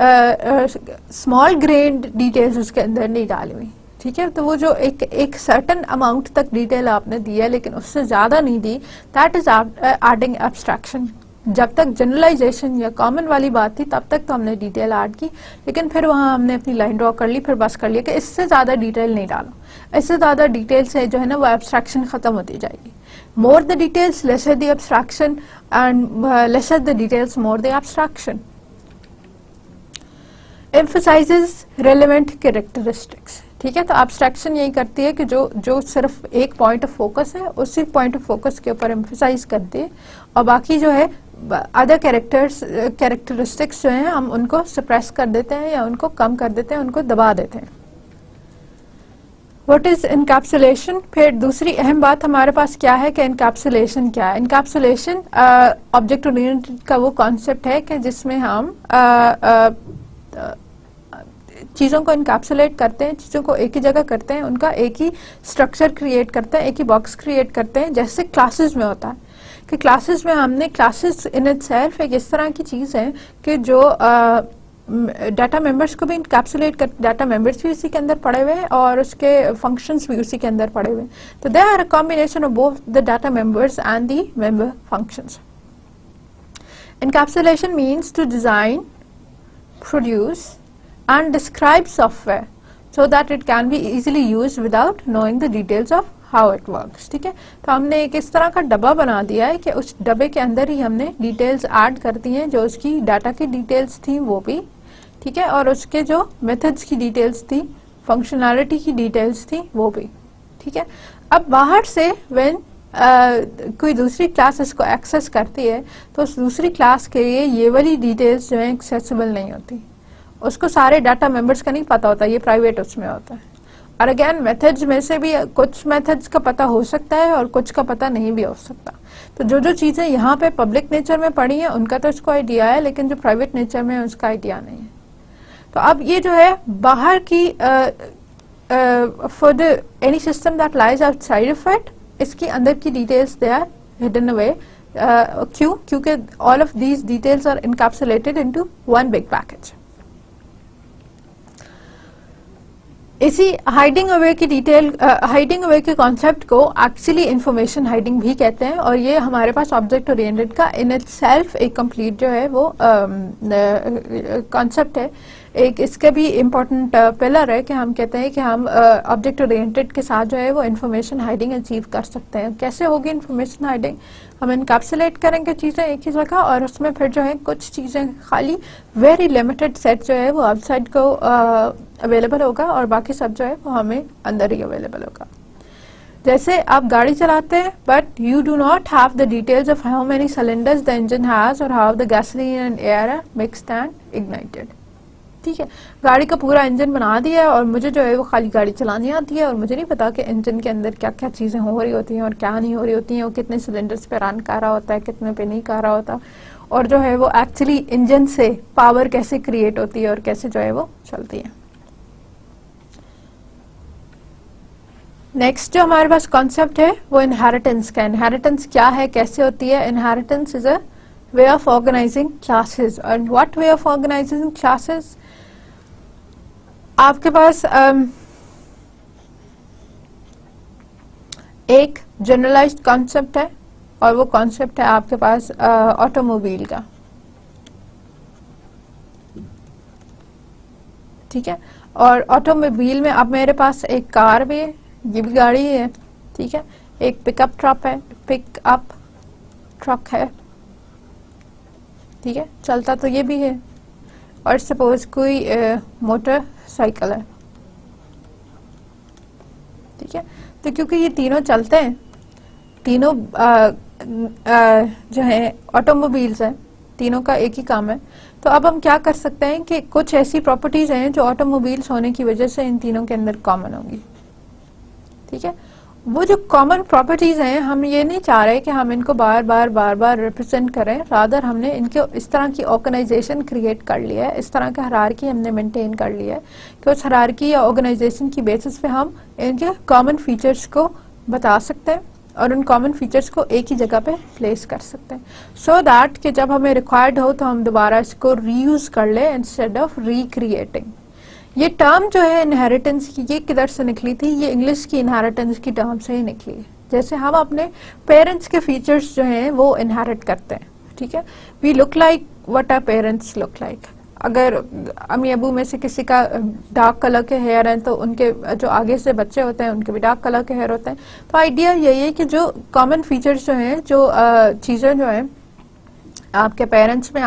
स्मॉल ग्रेन्ड डिटेल्स उसके अंदर नहीं डाली हुई। ठीक है, तो वो जो एक सर्टेन अमाउंट तक डिटेल आपने दी है लेकिन उससे ज्यादा नहीं दी, दैट इज एडिंग एब्स्ट्रैक्शन। जब तक जनरलाइजेशन या कॉमन वाली बात थी तब तक तो हमने डिटेल ऐड की, लेकिन फिर वहां हमने अपनी लाइन ड्रॉ कर ली, फिर बस कर लिया कि इससे ज्यादा डिटेल नहीं डालो, इससे ज्यादा डिटेल से जो है ना वो एब्स्ट्रैक्शन खत्म होती जाएगी। More the details lesser the abstraction, and lesser the details more the abstraction. emphasizes relevant characteristics। ठीक है, तो एब्स्ट्रैक्शन यही करती है कि जो सिर्फ एक पॉइंट ऑफ फोकस है उसी पॉइंट ऑफ फोकस के ऊपर एम्फसाइज करती है, और बाकी जो है अदर कैरेक्टरिस्टिक्स जो हैं हम उनको सप्रेस कर देते हैं या उनको कम कर देते हैं, उनको दबा देते हैं। What is encapsulation? फिर दूसरी अहम बात हमारे पास क्या है कि इनकैप्सुलेशन क्या है। इनकैप्सुलेशन ऑब्जेक्ट ओरिएंटेड का वो कॉन्सेप्ट है कि जिसमें हम चीजों को इनकैप्सुलेट करते हैं, चीजों को एक ही जगह करते हैं, उनका एक ही स्ट्रक्चर क्रिएट करते हैं, एक ही बॉक्स क्रिएट करते हैं, जैसे क्लासेस में होता है कि क्लासेस में हमने क्लासेस इन इटसेल्फ एक इस तरह की चीज है कि जो डाटा मेंबर्स को भी इनकैप्सुलेट कर, डाटा मेंबर्स भी उसी के अंदर पड़े हुए हैं और उसके फंक्शंस भी उसी के अंदर पड़े हुए हैं। तो they are a combination of both the data members and the member functions. Encapsulation means to design, produce and describe software so that it can be easily used without knowing the details of how it works। ठीक है, तो हमने एक इस तरह का डब्बा बना दिया है कि उस डब्बे के अंदर ही हमने डिटेल्स ऐड कर दी हैं, जो उसकी डाटा की डिटेल्स थी वो भी, ठीक है, और उसके जो मेथड्स की डिटेल्स थी, फंक्शनैलिटी की डिटेल्स थी वो भी। ठीक है, अब बाहर से व्हेन कोई दूसरी क्लास इसको एक्सेस करती है तो उस दूसरी क्लास के लिए ये वाली डिटेल्स जो है एक्सेसिबल नहीं होती, उसको सारे डाटा मेंबर्स का नहीं पता होता, ये प्राइवेट उसमें होता है। और अगेन मेथड्स में से भी कुछ मेथड्स का पता हो सकता है और कुछ का पता नहीं भी हो सकता। तो जो जो चीजें यहाँ पे पब्लिक नेचर में पड़ी हैं उनका तो इसको आइडिया है, लेकिन जो प्राइवेट नेचर में है उसका आइडिया नहीं है। तो अब ये जो है बाहर की for the any system that lies outside of it, इसके अंदर की details they are hidden away. क्यों? क्योंकि all of these details are encapsulated into one big package. इसी हाइडिंग अवे की डिटेल, हाइडिंग अवे के कॉन्सेप्ट को एक्चुअली इंफॉर्मेशन हाइडिंग भी कहते हैं, और ये हमारे पास ऑब्जेक्ट ओरिएंटेड का इन इटसेल्फ एक कंप्लीट जो है वो कॉन्सेप्ट है। एक इसके भी इम्पोर्टेंट पिलर है कि हम कहते हैं कि हम ऑब्जेक्ट ओरिएंटेड के साथ जो है वो इन्फॉर्मेशन हाइडिंग अचीव कर सकते हैं। कैसे होगी इन्फॉर्मेशन हाइडिंग? हम इनकैप्सुलेट करेंगे चीजें एक ही जगह, और उसमें फिर जो है कुछ चीजें खाली वेरी लिमिटेड सेट जो है वो आउटसाइड को अवेलेबल होगा और बाकी सब जो है वो हमें अंदर ही अवेलेबल होगा। जैसे आप गाड़ी चलाते हैं but you do not have the details of how many cylinders the engine has और how the gasoline and air are mixed and ignited. ठीक है, गाड़ी का पूरा इंजन बना दिया है और मुझे जो है वो खाली गाड़ी चलानी आती है और मुझे नहीं पता कि इंजन के अंदर क्या क्या चीजें हो रही होती हैं और क्या नहीं हो रही होती हैं, और कितने सिलेंडर्स पे रन कर रहा होता है, कितने पे नहीं कर रहा होता, और जो है वो एक्चुअली इंजन से पावर कैसे क्रिएट होती है और कैसे जो है वो चलती है। नेक्स्ट जो हमारे पास कॉन्सेप्ट है वो इनहेरिटेंस का। इनहेरिटेंस क्या है, कैसे होती है? Inheritance is a way of organizing classes. And what way of organizing classes? आपके पास एक जनरलाइज्ड कॉन्सेप्ट है और वो कॉन्सेप्ट है आपके पास ऑटोमोबाइल का, ठीक है। और ऑटोमोबाइल में अब मेरे पास एक कार भी है, ये भी गाड़ी है, ठीक है। एक पिकअप ट्रक है, पिकअप ट्रक है, ठीक है, चलता तो ये भी है। और सपोज कोई मोटरसाइकिल है, ठीक है। तो क्योंकि ये तीनों चलते हैं, तीनों जो है ऑटोमोबाइल्स हैं, तीनों का एक ही काम है। तो अब हम क्या कर सकते हैं कि कुछ ऐसी प्रॉपर्टीज हैं जो ऑटोमोबाइल्स होने की वजह से इन तीनों के अंदर कॉमन होंगी, ठीक है। वो जो कॉमन प्रॉपर्टीज हैं, हम ये नहीं चाह रहे कि हम इनको बार बार रिप्रेजेंट करें, रादर हमने इनके इस तरह की ऑर्गेनाइजेशन क्रिएट कर लिया है, इस तरह का हायरार्की हमने मेंटेन कर लिया है कि उस हायरार्की या ऑर्गेनाइजेशन की बेसिस पे हम इनके कॉमन फीचर्स को बता सकते हैं और उन कॉमन फीचर्स को एक ही जगह पे प्लेस कर सकते हैं, सो दैट कि जब हमें रिक्वायर्ड हो तो हम दोबारा इसको रीयूज कर ले इंस्टेड ऑफ रिक्रिएटिंग। ये टर्म जो है इनहेरिटेंस की, ये किधर से निकली थी? ये इंग्लिश की इनहेरिटेंस की टर्म से ही निकली है। जैसे हम अपने पेरेंट्स के फीचर्स जो हैं वो इनहेरिट करते हैं, ठीक है। We look like what our parents look like. अगर अम्मी अबू में से किसी का डार्क कलर के हेयर हैं तो उनके जो आगे से बच्चे होते हैं उनके भी डार्क कलर के हेयर होते हैं। तो आइडिया यही है कि जो कॉमन फीचर्स जो हैं, जो चीज़ें जो हैं आपके पेरेंट्स में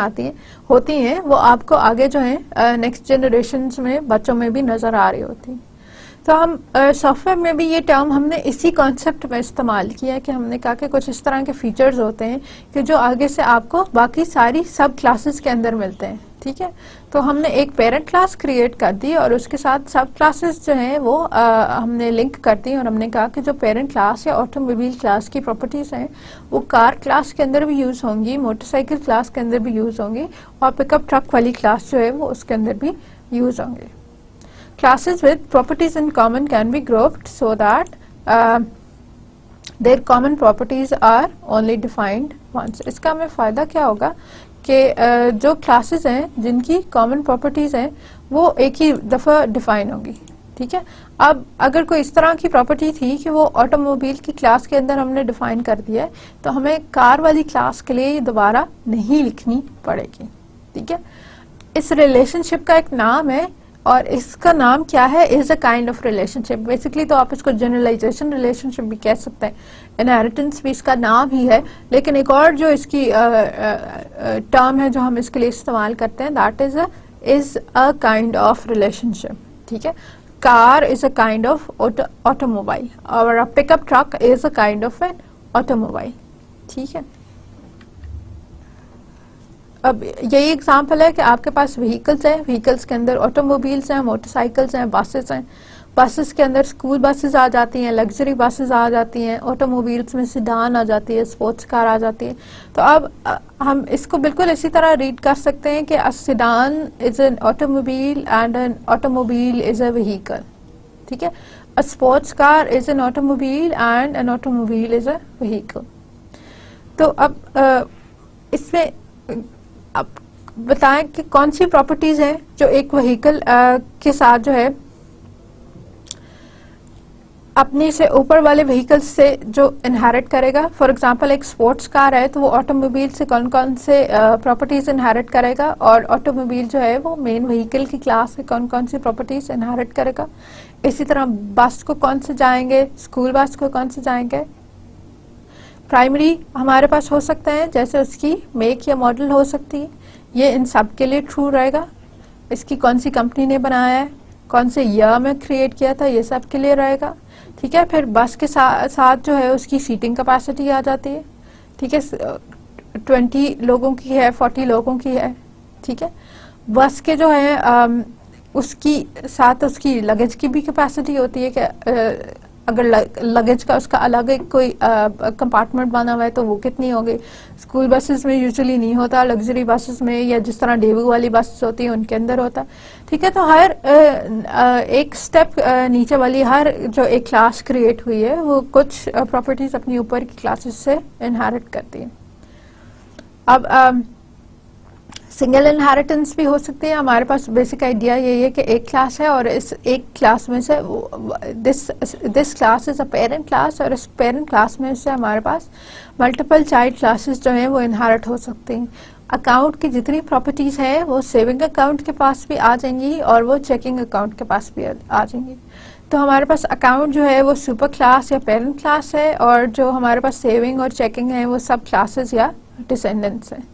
होती हैं, वो आपको आगे जो है नेक्स्ट जनरेशन्स में बच्चों में भी नज़र आ रही होती। तो हम सॉफ्टवेयर में भी ये टर्म हमने इसी कॉन्सेप्ट में इस्तेमाल किया कि हमने कहा कि कुछ इस तरह के फीचर्स होते हैं कि जो आगे से आपको बाकी सारी सब क्लासेस के अंदर मिलते हैं, ठीक है। तो हमने एक पेरेंट क्लास क्रिएट कर दी और उसके साथ सब क्लासेस जो हैं वो हमने लिंक कर दी और हमने कहा कि जो पेरेंट क्लास या ऑटोमोबाइल क्लास की प्रॉपर्टीज हैं वो कार क्लास के अंदर भी यूज होंगी, मोटरसाइकिल क्लास के अंदर भी यूज होंगी और पिकअप ट्रक वाली क्लास जो है वो उसके अंदर भी यूज होंगे। Classes with properties in common can be grouped so that their common properties are only defined once. इसका हमें फायदा क्या होगा कि जो क्लासेस हैं जिनकी कॉमन प्रॉपर्टीज हैं वो एक ही दफ़ा डिफाइन होगी, ठीक है। अब अगर कोई इस तरह की प्रॉपर्टी थी कि वो ऑटोमोबाइल की क्लास के अंदर हमने डिफाइन कर दिया है तो हमें कार वाली क्लास के लिए दोबारा नहीं लिखनी पड़ेगी, ठीक है। इस रिलेशनशिप का एक नाम है और इसका नाम क्या है? Is a kind of relationship. Basically तो आप इसको जनरलाइजेशन रिलेशनशिप भी कह सकते हैं, इनहेरिटेंस भी इसका नाम ही है, लेकिन एक और जो इसकी टर्म है जो हम इसके लिए इस्तेमाल करते हैं that is a kind of relationship, ठीक है। Car is a kind of automobile और a pickup truck is a kind of an automobile, ठीक है। अब यही एग्जांपल है कि आपके पास व्हीकल्स हैं, व्हीकल्स के अंदर ऑटोमोबाइल्स हैं, मोटरसाइकिल्स हैं, बसेस हैं। बसेस के अंदर स्कूल बसेस आ जाती हैं, लग्जरी बसेस आ जाती हैं, ऑटोमोबाइल्स में सिडान आ जाती है, स्पोर्ट्स कार आ जाती है। तो अब हम इसको बिल्कुल इसी तरह रीड कर सकते हैं कि a sedan is an automobile and an automobile is a vehicle, ठीक है। A sports car is an automobile and an automobile is a vehicle. तो अब इसमें अब बताएं कि कौन सी प्रॉपर्टीज हैं जो एक व्हीकल के साथ जो है अपनी से ऊपर वाले व्हीकल्स से जो इनहेरिट करेगा। फॉर एग्जांपल एक स्पोर्ट्स कार है तो वो ऑटोमोबाइल से कौन कौन से प्रॉपर्टीज इनहेरिट करेगा और ऑटोमोबाइल जो है वो मेन व्हीकल की क्लास से कौन कौन सी प्रॉपर्टीज इनहेरिट करेगा। इसी तरह बस को कौन से जाएंगे, स्कूल बस को कौन से जाएंगे। प्राइमरी हमारे पास हो सकते हैं जैसे उसकी मेक या मॉडल हो सकती है, ये इन सब के लिए ट्रू रहेगा। इसकी कौन सी कंपनी ने बनाया है, कौन से ईयर में क्रिएट किया था, ये सब के लिए रहेगा, ठीक है। फिर बस के साथ जो है उसकी सीटिंग कैपेसिटी आ जाती है, ठीक है। 20 लोगों की है, 40 लोगों की है, ठीक है। बस के जो है उसकी साथ उसकी लगेज की भी कैपेसिटी होती है कि अगर लगेज का उसका अलग एक कोई कंपार्टमेंट बना हुआ है तो वो कितनी होगी। स्कूल बसेस में यूजुअली नहीं होता, लग्जरी बसेस में या जिस तरह डेबू वाली बसेस होती है उनके अंदर होता है। ठीक है, तो हर एक स्टेप नीचे वाली हर जो एक क्लास क्रिएट हुई है वो कुछ प्रॉपर्टीज अपनी ऊपर की क्लासेस से इनहेरिट करती है। अब सिंगल इनहेरिटेंस भी हो सकती है। हमारे पास बेसिक आइडिया यही है कि एक क्लास है और इस एक क्लास में से this class is a parent class, और इस पेरेंट क्लास में से हमारे पास मल्टीपल चाइल्ड क्लासेस जो हैं वो इनहेरिट हो सकती हैं। अकाउंट की जितनी प्रॉपर्टीज हैं वो सेविंग अकाउंट के पास भी आ जाएंगी और वो चेकिंग अकाउंट के पास भी आ जाएंगी। तो हमारे पास अकाउंट जो है वो सुपर क्लास या पेरेंट क्लास है, और जो हमारे पास सेविंग और चेकिंग है वो सब क्लासेस या डिसेंडेंट्स हैं।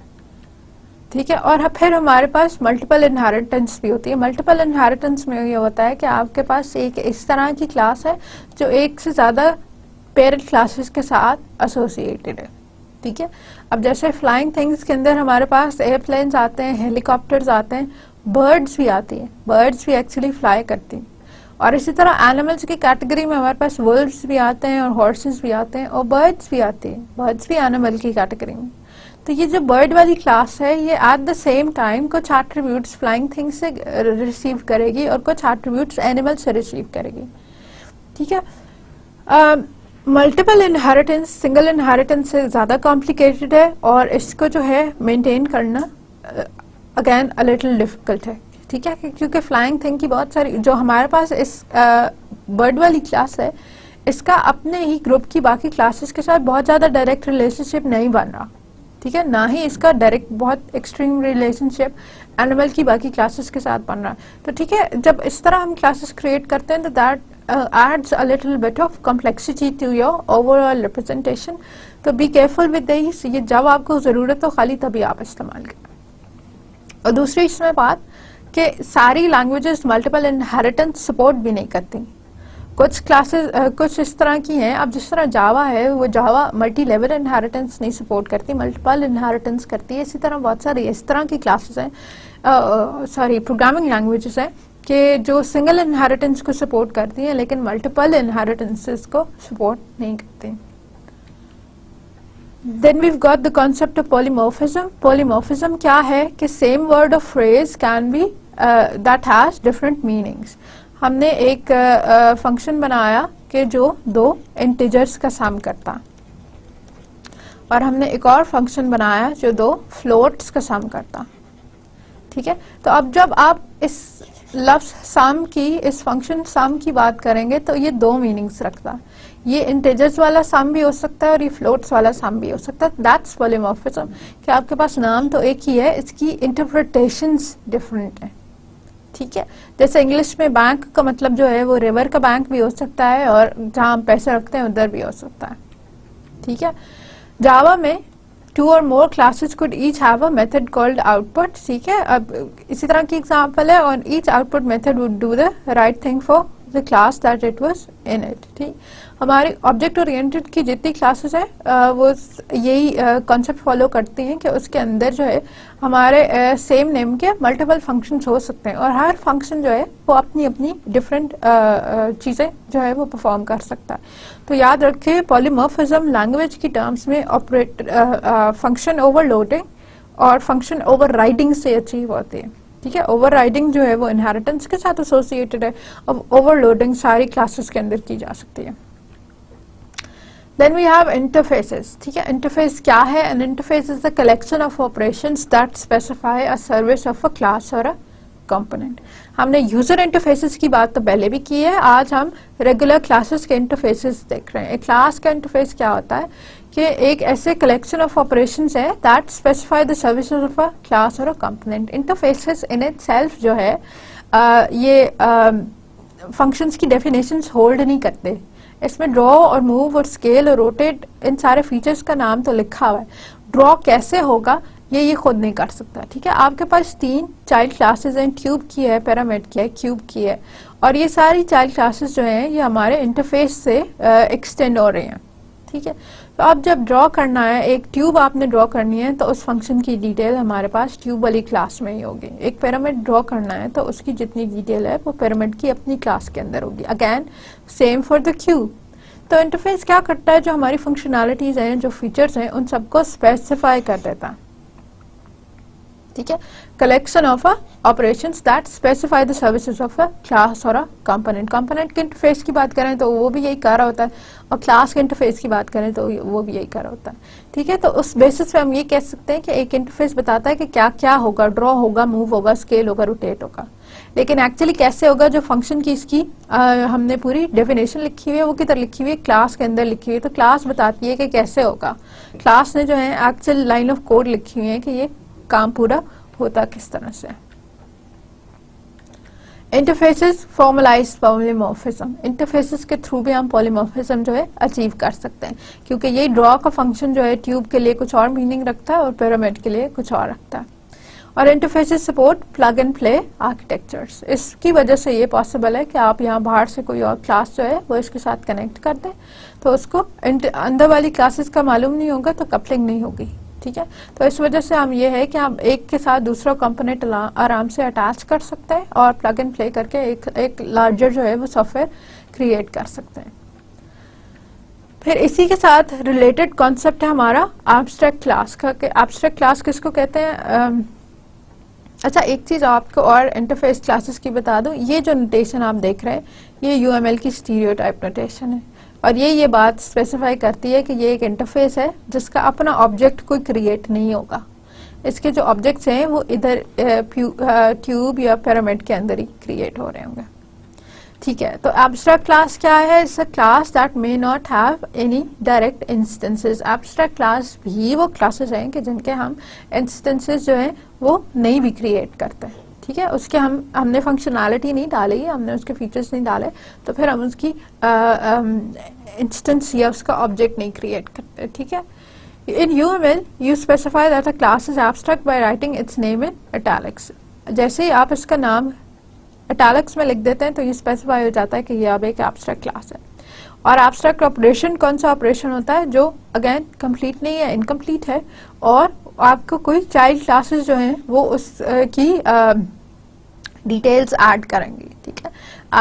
ठीक है, और फिर हमारे पास मल्टीपल इनहेरिटेंस भी होती है। मल्टीपल इनहेरिटेंस में ये होता है कि आपके पास एक इस तरह की क्लास है जो एक से ज़्यादा पेरेंट क्लासेस के साथ एसोसिएटेड है। ठीक है, अब जैसे फ्लाइंग थिंग्स के अंदर हमारे पास एयरप्लेन्स आते हैं, हेलीकॉप्टर्स आते हैं, बर्ड्स भी आती हैं, बर्ड्स भी एक्चुअली फ्लाई करती हैं। और इसी तरह एनिमल्स की कैटेगरी में हमारे पास वुल्व्स भी आते हैं और हॉर्सेस भी आते हैं और बर्ड्स भी आती हैं, बर्ड्स भी एनिमल की कैटेगरी में। तो ये जो बर्ड वाली क्लास है ये एट द सेम टाइम कुछ एट्रीब्यूट्स फ्लाइंग थिंग्स से रिसीव करेगी और कुछ एट्रीब्यूट्स एनिमल से रिसीव करेगी। ठीक है, मल्टीपल इनहेरिटेंस सिंगल इनहेरिटेंस से ज़्यादा कॉम्प्लिकेटेड है और इसको जो है मेंटेन करना अगेन अ लिटिल डिफिकल्ट है। ठीक है, क्योंकि फ्लाइंग थिंग की बहुत सारी जो हमारे पास इस बर्ड वाली क्लास है इसका अपने ही ग्रुप की बाकी क्लासेस के साथ बहुत ज़्यादा डायरेक्ट रिलेशनशिप नहीं बन रहा। ठीक है, ना ही इसका डायरेक्ट बहुत एक्सट्रीम रिलेशनशिप एनिमल की बाकी क्लासेस के साथ बन रहा है। तो ठीक है, जब इस तरह हम क्लासेस क्रिएट करते हैं तो that adds a little bit of complexity to your overall representation. तो be careful with these, ये जब आपको ज़रूरत हो खाली तभी आप इस्तेमाल करें। और दूसरी इसमें बात कि सारी लैंग्वेजेस मल्टीपल इनहेरिटेंस सपोर्ट भी नहीं करती। कुछ क्लासेस कुछ इस तरह की हैं, अब जिस तरह जावा है वो जावा मल्टी लेवल इनहेरिटेंस नहीं सपोर्ट करती, मल्टीपल इनहेरिटेंस करती है। इसी तरह बहुत सारी इस तरह की क्लासेस हैं, प्रोग्रामिंग लैंग्वेजेस हैं कि जो सिंगल इनहेरिटेंस को सपोर्ट करती हैं लेकिन मल्टीपल इनहेरिटेंसेस को सपोर्ट नहीं करती। Then we've got the concept of polymorphism. Polymorphism क्या है कि same word or phrase can be that has different meanings. हमने एक फंक्शन बनाया कि जो दो इंटीजर्स का सम करता, और हमने एक और फंक्शन बनाया जो दो फ्लोट्स का सम करता। ठीक है, तो अब जब आप इस लफ्ज सम की, इस फंक्शन सम की बात करेंगे तो ये दो मीनिंग्स रखता। ये इंटीजर्स वाला सम भी हो सकता है और ये फ्लोट्स वाला सम भी हो सकता है। दैट्स पॉलीमॉर्फिज्म कि आपके पास नाम तो एक ही है, इसकी इंटरप्रिटेशंस डिफरेंट है। ठीक है, जैसे इंग्लिश में बैंक का मतलब जो है वो रिवर का बैंक भी हो सकता है और जहां हम पैसे रखते हैं उधर भी हो सकता है। ठीक है, जावा में two or more classes could each have a method called output. ठीक है, अब इसी तरह की एग्जांपल है और each output method would do the right thing for the class that it was in it. ठीक, हमारी ऑब्जेक्ट ओरिएंटेड की जितनी क्लासेस है वो यही कॉन्सेप्ट फॉलो करती हैं कि उसके अंदर जो है हमारे सेम नेम के मल्टीपल फंक्शंस हो सकते हैं और हर फंक्शन जो है वो अपनी अपनी डिफरेंट चीज़ें जो है वो परफॉर्म कर सकता है। तो याद रखिए पॉलीमॉर्फिज्म लैंग्वेज की टर्म्स में ऑपरेट फंक्शन ओवरलोडिंग और फंक्शन ओवरराइडिंग से अचीव होती है। ठीक है, ओवरराइडिंग जो है वो इनहेरिटेंस के साथ एसोसिएटेड है और ओवरलोडिंग सारी क्लासेस के अंदर की जा सकती है। Then we have interfaces. ठीक है, इंटरफेस क्या है? An interface is the collection of operations that specify a service of a class or a component. हमने यूजर इंटरफेसेस की बात तो पहले भी की है, आज हम रेगुलर क्लासेस के इंटरफेसेस देख रहे हैं। एक क्लास का इंटरफेस क्या होता है कि एक ऐसे कलेक्शन ऑफ ऑपरेशंस है that specify the services of a class और a component. Interfaces in itself जो है ये फंक्शंस की डेफिनेशंस होल्ड नहीं करते। इसमें ड्रॉ और मूव और स्केल और रोटेट इन सारे फीचर्स का नाम तो लिखा हुआ है, ड्रॉ कैसे होगा ये खुद नहीं कर सकता। ठीक है, आपके पास तीन चाइल्ड क्लासेस हैं, ट्यूब की है, पिरामिड की है, क्यूब की है, और ये सारी चाइल्ड क्लासेस जो हैं ये हमारे इंटरफेस से एक्सटेंड हो रहे हैं। ठीक है, तो अब जब ड्रॉ करना है, एक ट्यूब आपने ड्रॉ करनी है, तो उस फंक्शन की डिटेल हमारे पास ट्यूब वाली क्लास में ही होगी। एक पिरामिड ड्रॉ करना है तो उसकी जितनी डिटेल है वो पिरामिड की अपनी क्लास के अंदर होगी। Again same for the cube. तो इंटरफेस क्या करता है, जो हमारी फंक्शनैलिटीज हैं, जो फीचर्स हैं, उन सबको स्पेसिफाई कर देता है। ठीक है, collection of operations that specify the services of a class और अ कंपोनेंट। कंपोनेंट के इंटरफेस की बात करें तो वो भी यही कर रहा होता है, और क्लास के इंटरफेस की बात करें तो वो भी यही कर रहा होता है। ठीक है, तो उस बेसिस पे हम ये कह सकते हैं कि एक इंटरफेस बताता है कि क्या क्या होगा, ड्रॉ होगा, मूव होगा, स्केल होगा, रोटेट होगा। लेकिन एक्चुअली कैसे होगा, जो फंक्शन की इसकी हमने पूरी डेफिनेशन लिखी हुई है, वो किधर लिखी हुई है, क्लास के अंदर लिखी हुई है। तो क्लास बताती है कि कैसे होगा। क्लास ने जो है एक्चुअल लाइन ऑफ कोड लिखी हुई है कि ये काम पूरा होता किस तरह से। Interfaces formalize polymorphism. इंटरफेसेस के थ्रू भी हम पॉलीमॉर्फिज्म जो है अचीव कर सकते हैं, क्योंकि ये ड्रॉ का फंक्शन जो है ट्यूब के लिए कुछ और मीनिंग रखता है और पिरामिड के लिए कुछ और रखता है। और interfaces support plug and play architectures. इसकी वजह से ये पॉसिबल है कि आप यहाँ बाहर से कोई और क्लास जो है वो इसके साथ कनेक्ट कर दें, तो उसको अंदर वाली क्लासेस का मालूम नहीं होगा, तो कपलिंग नहीं होगी। ठीक है, तो इस वजह से हम ये है कि हम एक के साथ दूसरा कंपोनेंट आराम से अटैच कर सकते हैं और प्लग एंड प्ले करके एक लार्जर जो है वो सॉफ्टवेयर क्रिएट कर सकते हैं। फिर इसी के साथ रिलेटेड कॉन्सेप्ट है हमारा एब्स्ट्रैक्ट क्लास का। एब्स्ट्रैक्ट क्लास किसको कहते हैं? अच्छा, एक चीज आपको और इंटरफेस क्लासेस की बता दूं, ये जो नोटेशन आप देख रहे हैं ये यूएमएल की स्टीरियोटाइप नोटेशन है, और ये बात स्पेसिफाई करती है कि ये एक इंटरफेस है जिसका अपना ऑब्जेक्ट कोई क्रिएट नहीं होगा। इसके जो ऑब्जेक्ट्स हैं वो इधर ट्यूब या पिरामिड के अंदर ही क्रिएट हो रहे होंगे। ठीक है, तो एब्स्ट्रैक्ट क्लास क्या है? It's a class that may not have any direct instances. Abstract class भी वो क्लासेस हैं कि जिनके हम इंस्टेंसेस जो हैं वो नहीं भी क्रिएट करते हैं। ठीक है, उसके हमने फंक्शनैलिटी नहीं डाली, हमने उसके फीचर्स नहीं डाले, तो फिर हम उसकी इंस्टेंस या उसका ऑब्जेक्ट नहीं क्रिएट करते। ठीक है, इन UML you specify that a class is abstract by writing its name in italics। जैसे ही आप इसका नाम इटैलिक्स में लिख देते हैं तो ये स्पेसिफाई हो जाता है कि ये अब एक एब्स्ट्रैक्ट क्लास है। और एब्स्ट्रैक्ट ऑपरेशन कौन सा ऑपरेशन होता है? जो अगेन कंप्लीट नहीं है, इनकम्प्लीट है, और आपको कोई चाइल्ड क्लासेस जो हैं वो उसकी डिटेल्स ऐड करेंगी। ठीक है,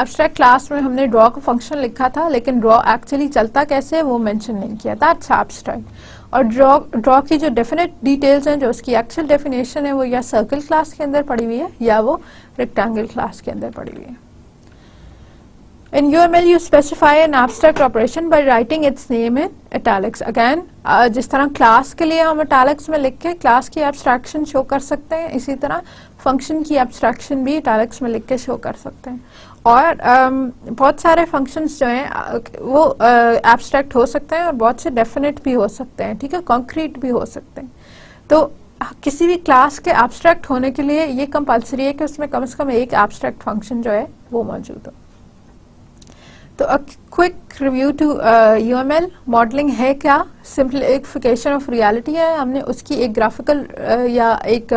एब्स्ट्रैक्ट क्लास में हमने ड्रॉ का फंक्शन लिखा था, लेकिन ड्रॉ एक्चुअली चलता कैसे वो मेंशन नहीं किया, दैट्स एब्स्ट्रैक्ट। और ड्रॉ की जो डेफिनेट डिटेल्स हैं, जो उसकी एक्चुअल डेफिनेशन है, वो या सर्कल क्लास के अंदर पड़ी हुई है या वो रेक्टेंगल क्लास के अंदर पड़ी हुई है। In UML you specify an abstract operation by writing its name in italics। Again जिस तरह क्लास के लिए हम italics में लिख के क्लास की एब्स्ट्रैक्शन शो कर सकते हैं, इसी तरह फंक्शन की एब्स्ट्रैक्शन भी italics में लिख के शो कर सकते हैं। और बहुत सारे फंक्शंस जो हैं वो एब्स्ट्रैक्ट हो सकते हैं और बहुत से डेफिनेट भी हो सकते हैं। ठीक है, कॉन्क्रीट भी हो सकते हैं। तो किसी भी क्लास के एब्स्ट्रैक्ट होने के लिए ये कंपल्सरी है कि उसमें कम से कम एक एब्स्ट्रैक्ट फंक्शन जो है वो मौजूद हो। तो a quick review to UML। Modeling है क्या? सिंप्लीफिकेशन ऑफ रियलिटी है। हमने उसकी एक ग्राफिकल या एक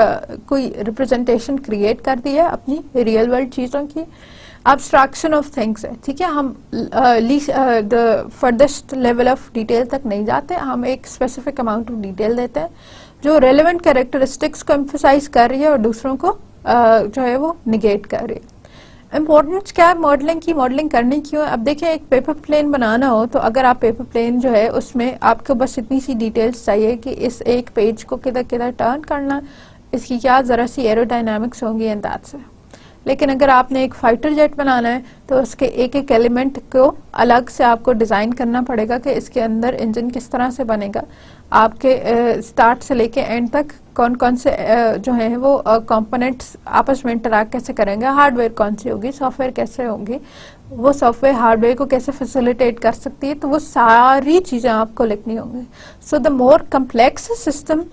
कोई रिप्रेजेंटेशन क्रिएट कर दी है अपनी रियल वर्ल्ड चीज़ों की। एब्स्ट्रैक्शन ऑफ थिंग्स है। ठीक है, हम the farthest level of detail तक नहीं जाते, हम एक स्पेसिफिक अमाउंट ऑफ डिटेल देते हैं जो रेलेवेंट कैरेक्टरिस्टिक्स को एम्फसाइज कर रही है और दूसरों को जो है वो निगेट कर रही है। इम्पोर्टेंस क्या है मॉडलिंग की? मॉडलिंग करनी क्यों है? अब देखिए, एक पेपर प्लेन बनाना हो तो अगर आप पेपर प्लेन जो है उसमें आपको बस इतनी सी डिटेल्स चाहिए कि इस एक पेज को किधर किधर टर्न करना, इसकी क्या ज़रा सी एरोडायनामिक्स होंगी एंड दैट्स इट। लेकिन अगर आपने एक फाइटर जेट बनाना है तो उसके एक एक एलिमेंट को अलग से आपको डिज़ाइन करना पड़ेगा कि इसके अंदर इंजन किस तरह से बनेगा, आपके स्टार्ट से लेके एंड तक कौन कौन से जो हैं वो कंपोनेंट्स आपस में इंटरैक्ट कैसे करेंगे, हार्डवेयर कौन सी होगी, सॉफ्टवेयर कैसे होंगी, वो सॉफ्टवेयर हार्डवेयर को कैसे फैसिलिटेट कर सकती है, तो वो सारी चीज़ें आपको लिखनी होंगी। So the more complex system,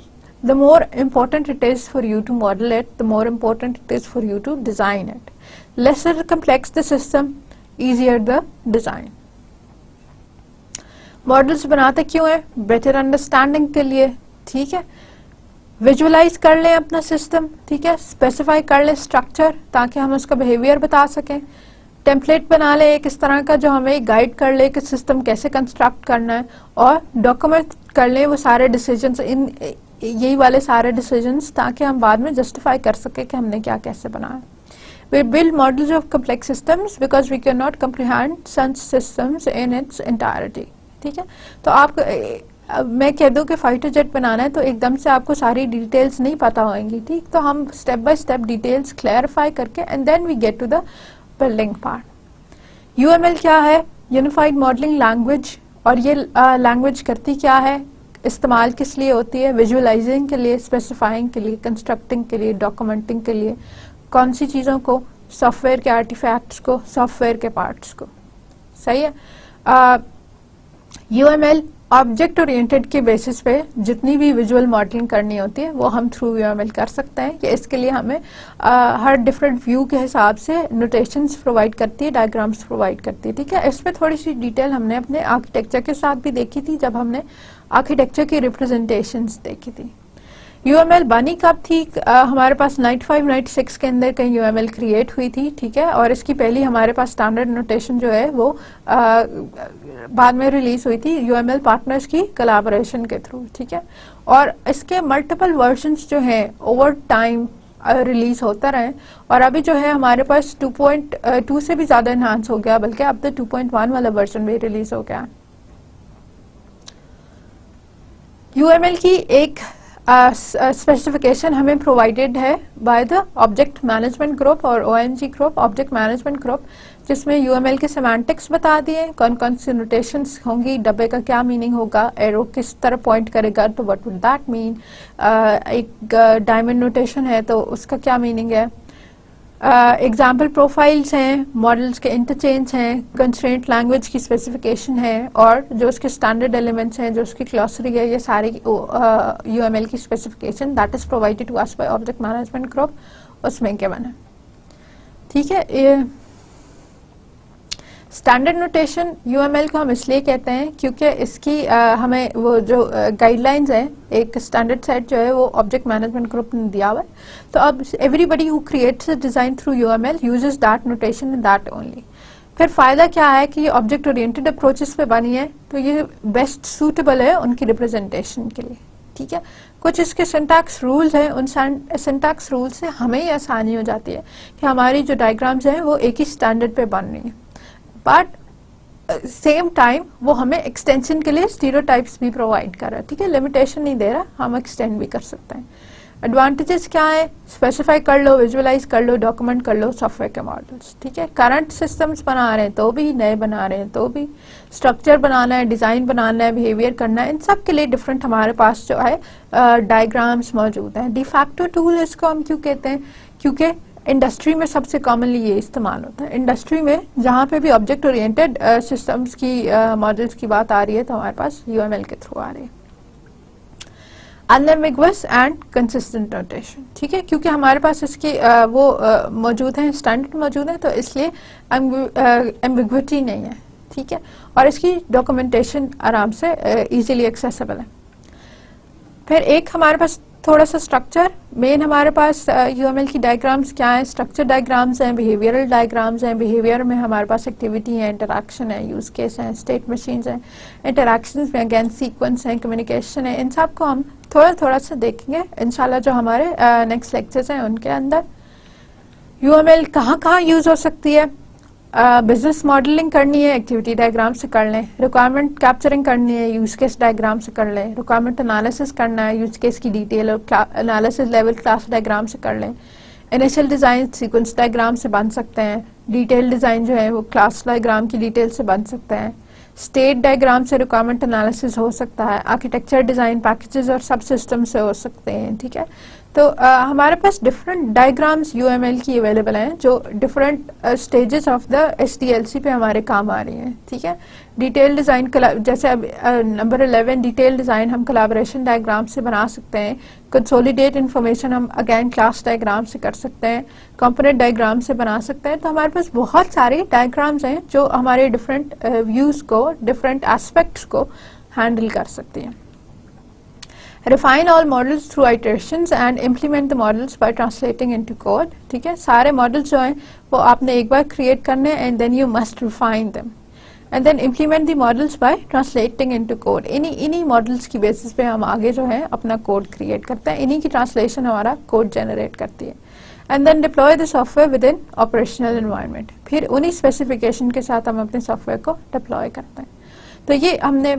the more important it is for you to model it, the more important it is for you to design it. Lesser complex the system, easier the design. Models बनाते क्यों है? Better understanding के लिए। ठीक है, visualise कर लें अपना सिस्टम। ठीक है, स्पेसिफाई कर लें स्ट्रक्चर ताकि हम उसका बिहेवियर बता सकें। टेम्पलेट बना ले एक इस तरह का जो हमें गाइड कर ले कि सिस्टम कैसे कंस्ट्रक्ट करना है, और डॉक्यूमेंट कर ले वो सारे डिसीजंस, इन यही वाले सारे डिसीजंस, ताकि हम बाद में जस्टिफाई कर सके कि हमने क्या कैसे बनाया। We build models of complex systems because we cannot comprehend such systems in its entirety। ठीक है, तो आप मैं कह दूं कि फाइटर जेट बनाना है तो एकदम से आपको सारी डिटेल्स नहीं पता होंगी, ठीक, तो हम step by step details clarify करके and then we get to the building part. UML क्या है? Unified modelling language. और ये लैंग्वेज करती क्या है, इस्तेमाल किस लिए होती है? विजुअलाइजिंग के लिए, स्पेसिफाइंग के लिए, कंस्ट्रक्टिंग के लिए, डॉक्यूमेंटिंग के लिए। कौन सी चीज़ों को? सॉफ्टवेयर के आर्टिफैक्ट्स को, सॉफ्टवेयर के पार्ट्स को। सही है। यूएमएल ऑब्जेक्ट ओरिएंटेड के बेसिस पे जितनी भी विजुअल मॉडलिंग करनी होती है वो हम थ्रू यूएमएल कर सकते हैं। कि इसके लिए हमें हर डिफरेंट व्यू के हिसाब से नोटेशंस प्रोवाइड करती है, डायग्राम्स प्रोवाइड करती है। ठीक है, इस पर थोड़ी सी डिटेल हमने अपने आर्किटेक्चर के साथ भी देखी थी जब हमने आर्किटेक्चर की रिप्रेजेंटेशंस देखी थी। यूएमएल बनी कब थी? हमारे पास 95 96 के अंदर कहीं यूएमएल क्रिएट हुई थी। ठीक है, और इसकी पहली हमारे पास स्टैंडर्ड नोटेशन जो है वो बाद में रिलीज हुई थी यूएमएल पार्टनर्स की कोलैबोरेशन के थ्रू। ठीक है, और इसके मल्टीपल वर्जन्स जो हैं ओवर टाइम रिलीज होता रहे, और अभी जो है हमारे पास 2.2 से भी ज्यादा एनहांस हो गया, बल्कि अब तो 2.1 वाला वर्जन भी रिलीज हो गया। यूएमएल की एक स्पेसिफिकेशन हमें प्रोवाइडेड है by the object management group और OMG group, object management group, जिसमें यूएमएल के सेमांटिक्स बता दिए, कौन कौन सी नोटेशंस होंगी, डब्बे का क्या मीनिंग होगा, एरो किस तरह पॉइंट करेगा तो व्हाट वुड दैट मीन, एक डायमंड नोटेशन है तो उसका क्या मीनिंग है, एग्जाम्पल प्रोफाइल्स हैं, मॉडल्स के इंटरचेंज हैं, कंस्ट्रेंट लैंग्वेज की स्पेसिफिकेशन है, और जो उसके स्टैंडर्ड एलिमेंट्स हैं, जो उसकी ग्लॉसरी है, ये सारी यूएमएल की specification that is provided to us by object management group, उसमें गिवन है। ठीक है, ये स्टैंडर्ड नोटेशन यूएमएल को हम इसलिए कहते हैं क्योंकि इसकी हमें वो जो गाइडलाइंस हैं, एक स्टैंडर्ड सेट जो है वो ऑब्जेक्ट मैनेजमेंट ग्रुप ने दिया हुआ है, तो अब everybody who creates a design through UML uses that notation and that only. फिर फायदा क्या है कि ये ऑब्जेक्ट ओरिएंटेड अप्रोचेस पे बनी है, तो ये बेस्ट सूटेबल है उनकी रिप्रेजेंटेशन के लिए। ठीक है, कुछ इसके सिंटैक्स रूल्स हैं, उन सिंटैक्स रूल से हमें ये आसानी हो जाती है कि हमारी जो डायग्राम्स हैं वो एक ही स्टैंडर्ड पे बन रही हैं, बट सेम टाइम वो हमें एक्सटेंशन के लिए स्टीरियोटाइप्स भी प्रोवाइड कर रहा है। ठीक है, लिमिटेशन नहीं दे रहा, हम एक्सटेंड भी कर सकते हैं। एडवांटेजेस क्या है? स्पेसिफाई कर लो, विजुअलाइज कर लो, डॉक्यूमेंट कर लो सॉफ्टवेयर के मॉडल्स। ठीक है, करंट सिस्टम्स बना रहे हैं तो भी, नए बना रहे हैं तो भी, स्ट्रक्चर बनाना है, डिजाइन बनाना है, बिहेवियर करना है, इन सब के लिए डिफरेंट हमारे पास जो है डायग्राम्स मौजूद हैं। डिफैक्टो टूल इसको हम क्यों कहते हैं? क्योंकि इंडस्ट्री में सबसे कॉमनली ये इस्तेमाल होता है। इंडस्ट्री में जहाँ पे भी ऑब्जेक्ट ओरिएंटेड सिस्टम्स की मॉडल्स की बात आ रही है तो हमारे पास यूएमएल के थ्रू आ रही है। Unambiguous and consistent notation. ठीक है, क्योंकि हमारे पास इसकी वो मौजूद है, स्टैंडर्ड मौजूद है, तो इसलिए एम्बिग्विटी नहीं है। ठीक है, और इसकी डॉक्यूमेंटेशन आराम से इजीली एक्सेसिबल है। फिर एक हमारे पास थोड़ा सा स्ट्रक्चर, मेन हमारे पास यूएमएल की डायग्राम्स क्या है? स्ट्रक्चर डायग्राम्स हैं, बिहेवियरल डायग्राम्स हैं। बिहेवियर में हमारे पास एक्टिविटी है, इंटरैक्शन है, यूज केस है, स्टेट मशीन्स हैं। इंटरैक्शंस में अगेन सीक्वेंस है, कम्युनिकेशन है। इन सब को हम थोड़ा थोड़ा सा देखेंगे इंशाल्लाह जो हमारे नेक्स्ट लेक्चर्स हैं उनके अंदर। यूएमएल कहाँ कहाँ यूज हो सकती है? बिजनेस मॉडलिंग करनी है, एक्टिविटी डायग्राम से कर लें। रिक्वायरमेंट कैप्चरिंग करनी है, यूज केस डायग्राम से कर लें। रिक्वायरमेंट एनालिसिस करना है, यूज केस की डिटेल और एनालिसिस लेवल क्लास डायग्राम से कर लें। इनिशियल डिजाइन सीक्वेंस डायग्राम से बन सकते हैं। डिटेल डिजाइन जो है वो क्लास डायग्राम की डिटेल से बन सकते हैं। स्टेट डायग्राम से रिक्वायरमेंट एनालिसिस हो सकता है। आर्किटेक्चर डिजाइन पैकेजेस और सब सिस्टम से हो सकते हैं। ठीक है, तो हमारे पास डिफरेंट डायग्राम्स यूएमएल की अवेलेबल हैं जो different stages of the SDLC पे हमारे काम आ रही हैं। ठीक है, डिटेल डिजाइन जैसे अब नंबर 11 डिटेल डिजाइन हम कोलैबोरेशन डायग्राम से बना सकते हैं। कंसोलिडेट इन्फॉर्मेशन हम अगेन क्लास डायग्राम से कर सकते हैं। कंपोनेंट डायग्राम से बना सकते हैं। तो हमारे पास बहुत सारे डायग्राम्स हैं जो हमारे डिफरेंट व्यूज को, डिफरेंट एस्पेक्ट्स को हैंडल कर सकती हैं। refine all models through iterations and implement the models by translating into code. ठीक है, सारे models जो हैं वो आपने एक बार create करने हैं and then you must refine them and then implement the models by translating into code. इन्हीं models की basis पे हम आगे जो है अपना code create करते हैं, इन्हीं की translation हमारा code generate करती है and then deploy the software within operational environment. फिर उन्हीं specification के साथ हम अपने software को deploy करते हैं. तो ये हमने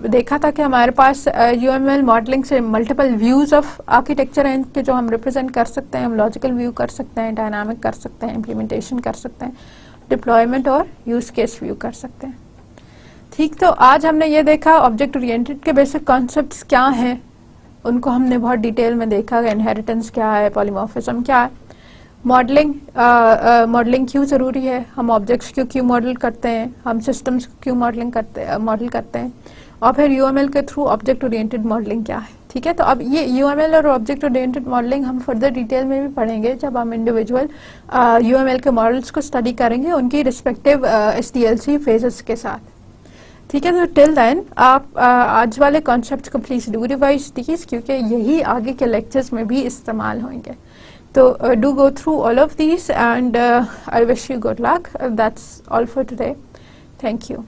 देखा था कि हमारे पास UML मॉडलिंग से मल्टीपल व्यूज ऑफ आर्किटेक्चर हैं कि जो हम रिप्रेजेंट कर सकते हैं. हम लॉजिकल व्यू कर सकते हैं, डायनामिक कर सकते हैं, इम्प्लीमेंटेशन कर सकते हैं, डिप्लॉयमेंट और यूज केस व्यू कर सकते हैं. ठीक, तो आज हमने ये देखा ऑब्जेक्ट ओरिएंटेड के बेसिक कॉन्सेप्ट्स क्या हैं, उनको हमने बहुत डिटेल में देखा. इनहेरिटेंस क्या है, पॉलीमॉर्फिज्म क्या है, मॉडलिंग क्यों ज़रूरी है, हम ऑब्जेक्ट्स क्यों मॉडल करते हैं, हम सिस्टम्स क्यों मॉडल करते हैं, और फिर UML के थ्रू ऑब्जेक्ट ओरिएंटेड मॉडलिंग क्या है. ठीक है, तो अब ये UML और ऑब्जेक्ट ओरिएंटेड मॉडलिंग हम फर्दर डिटेल में भी पढ़ेंगे जब हम इंडिविजुअल UML के मॉडल्स को स्टडी करेंगे उनकी रिस्पेक्टिव SDLC फेजेस के साथ. ठीक है, तो टिल देन आप आज वाले कॉन्सेप्ट्स को प्लीज़ डू रिवाइज दीज, क्योंकि यही आगे के लेक्चर्स में भी इस्तेमाल होंगे. So do go through all of these and I wish you good luck. That's all for today. Thank you.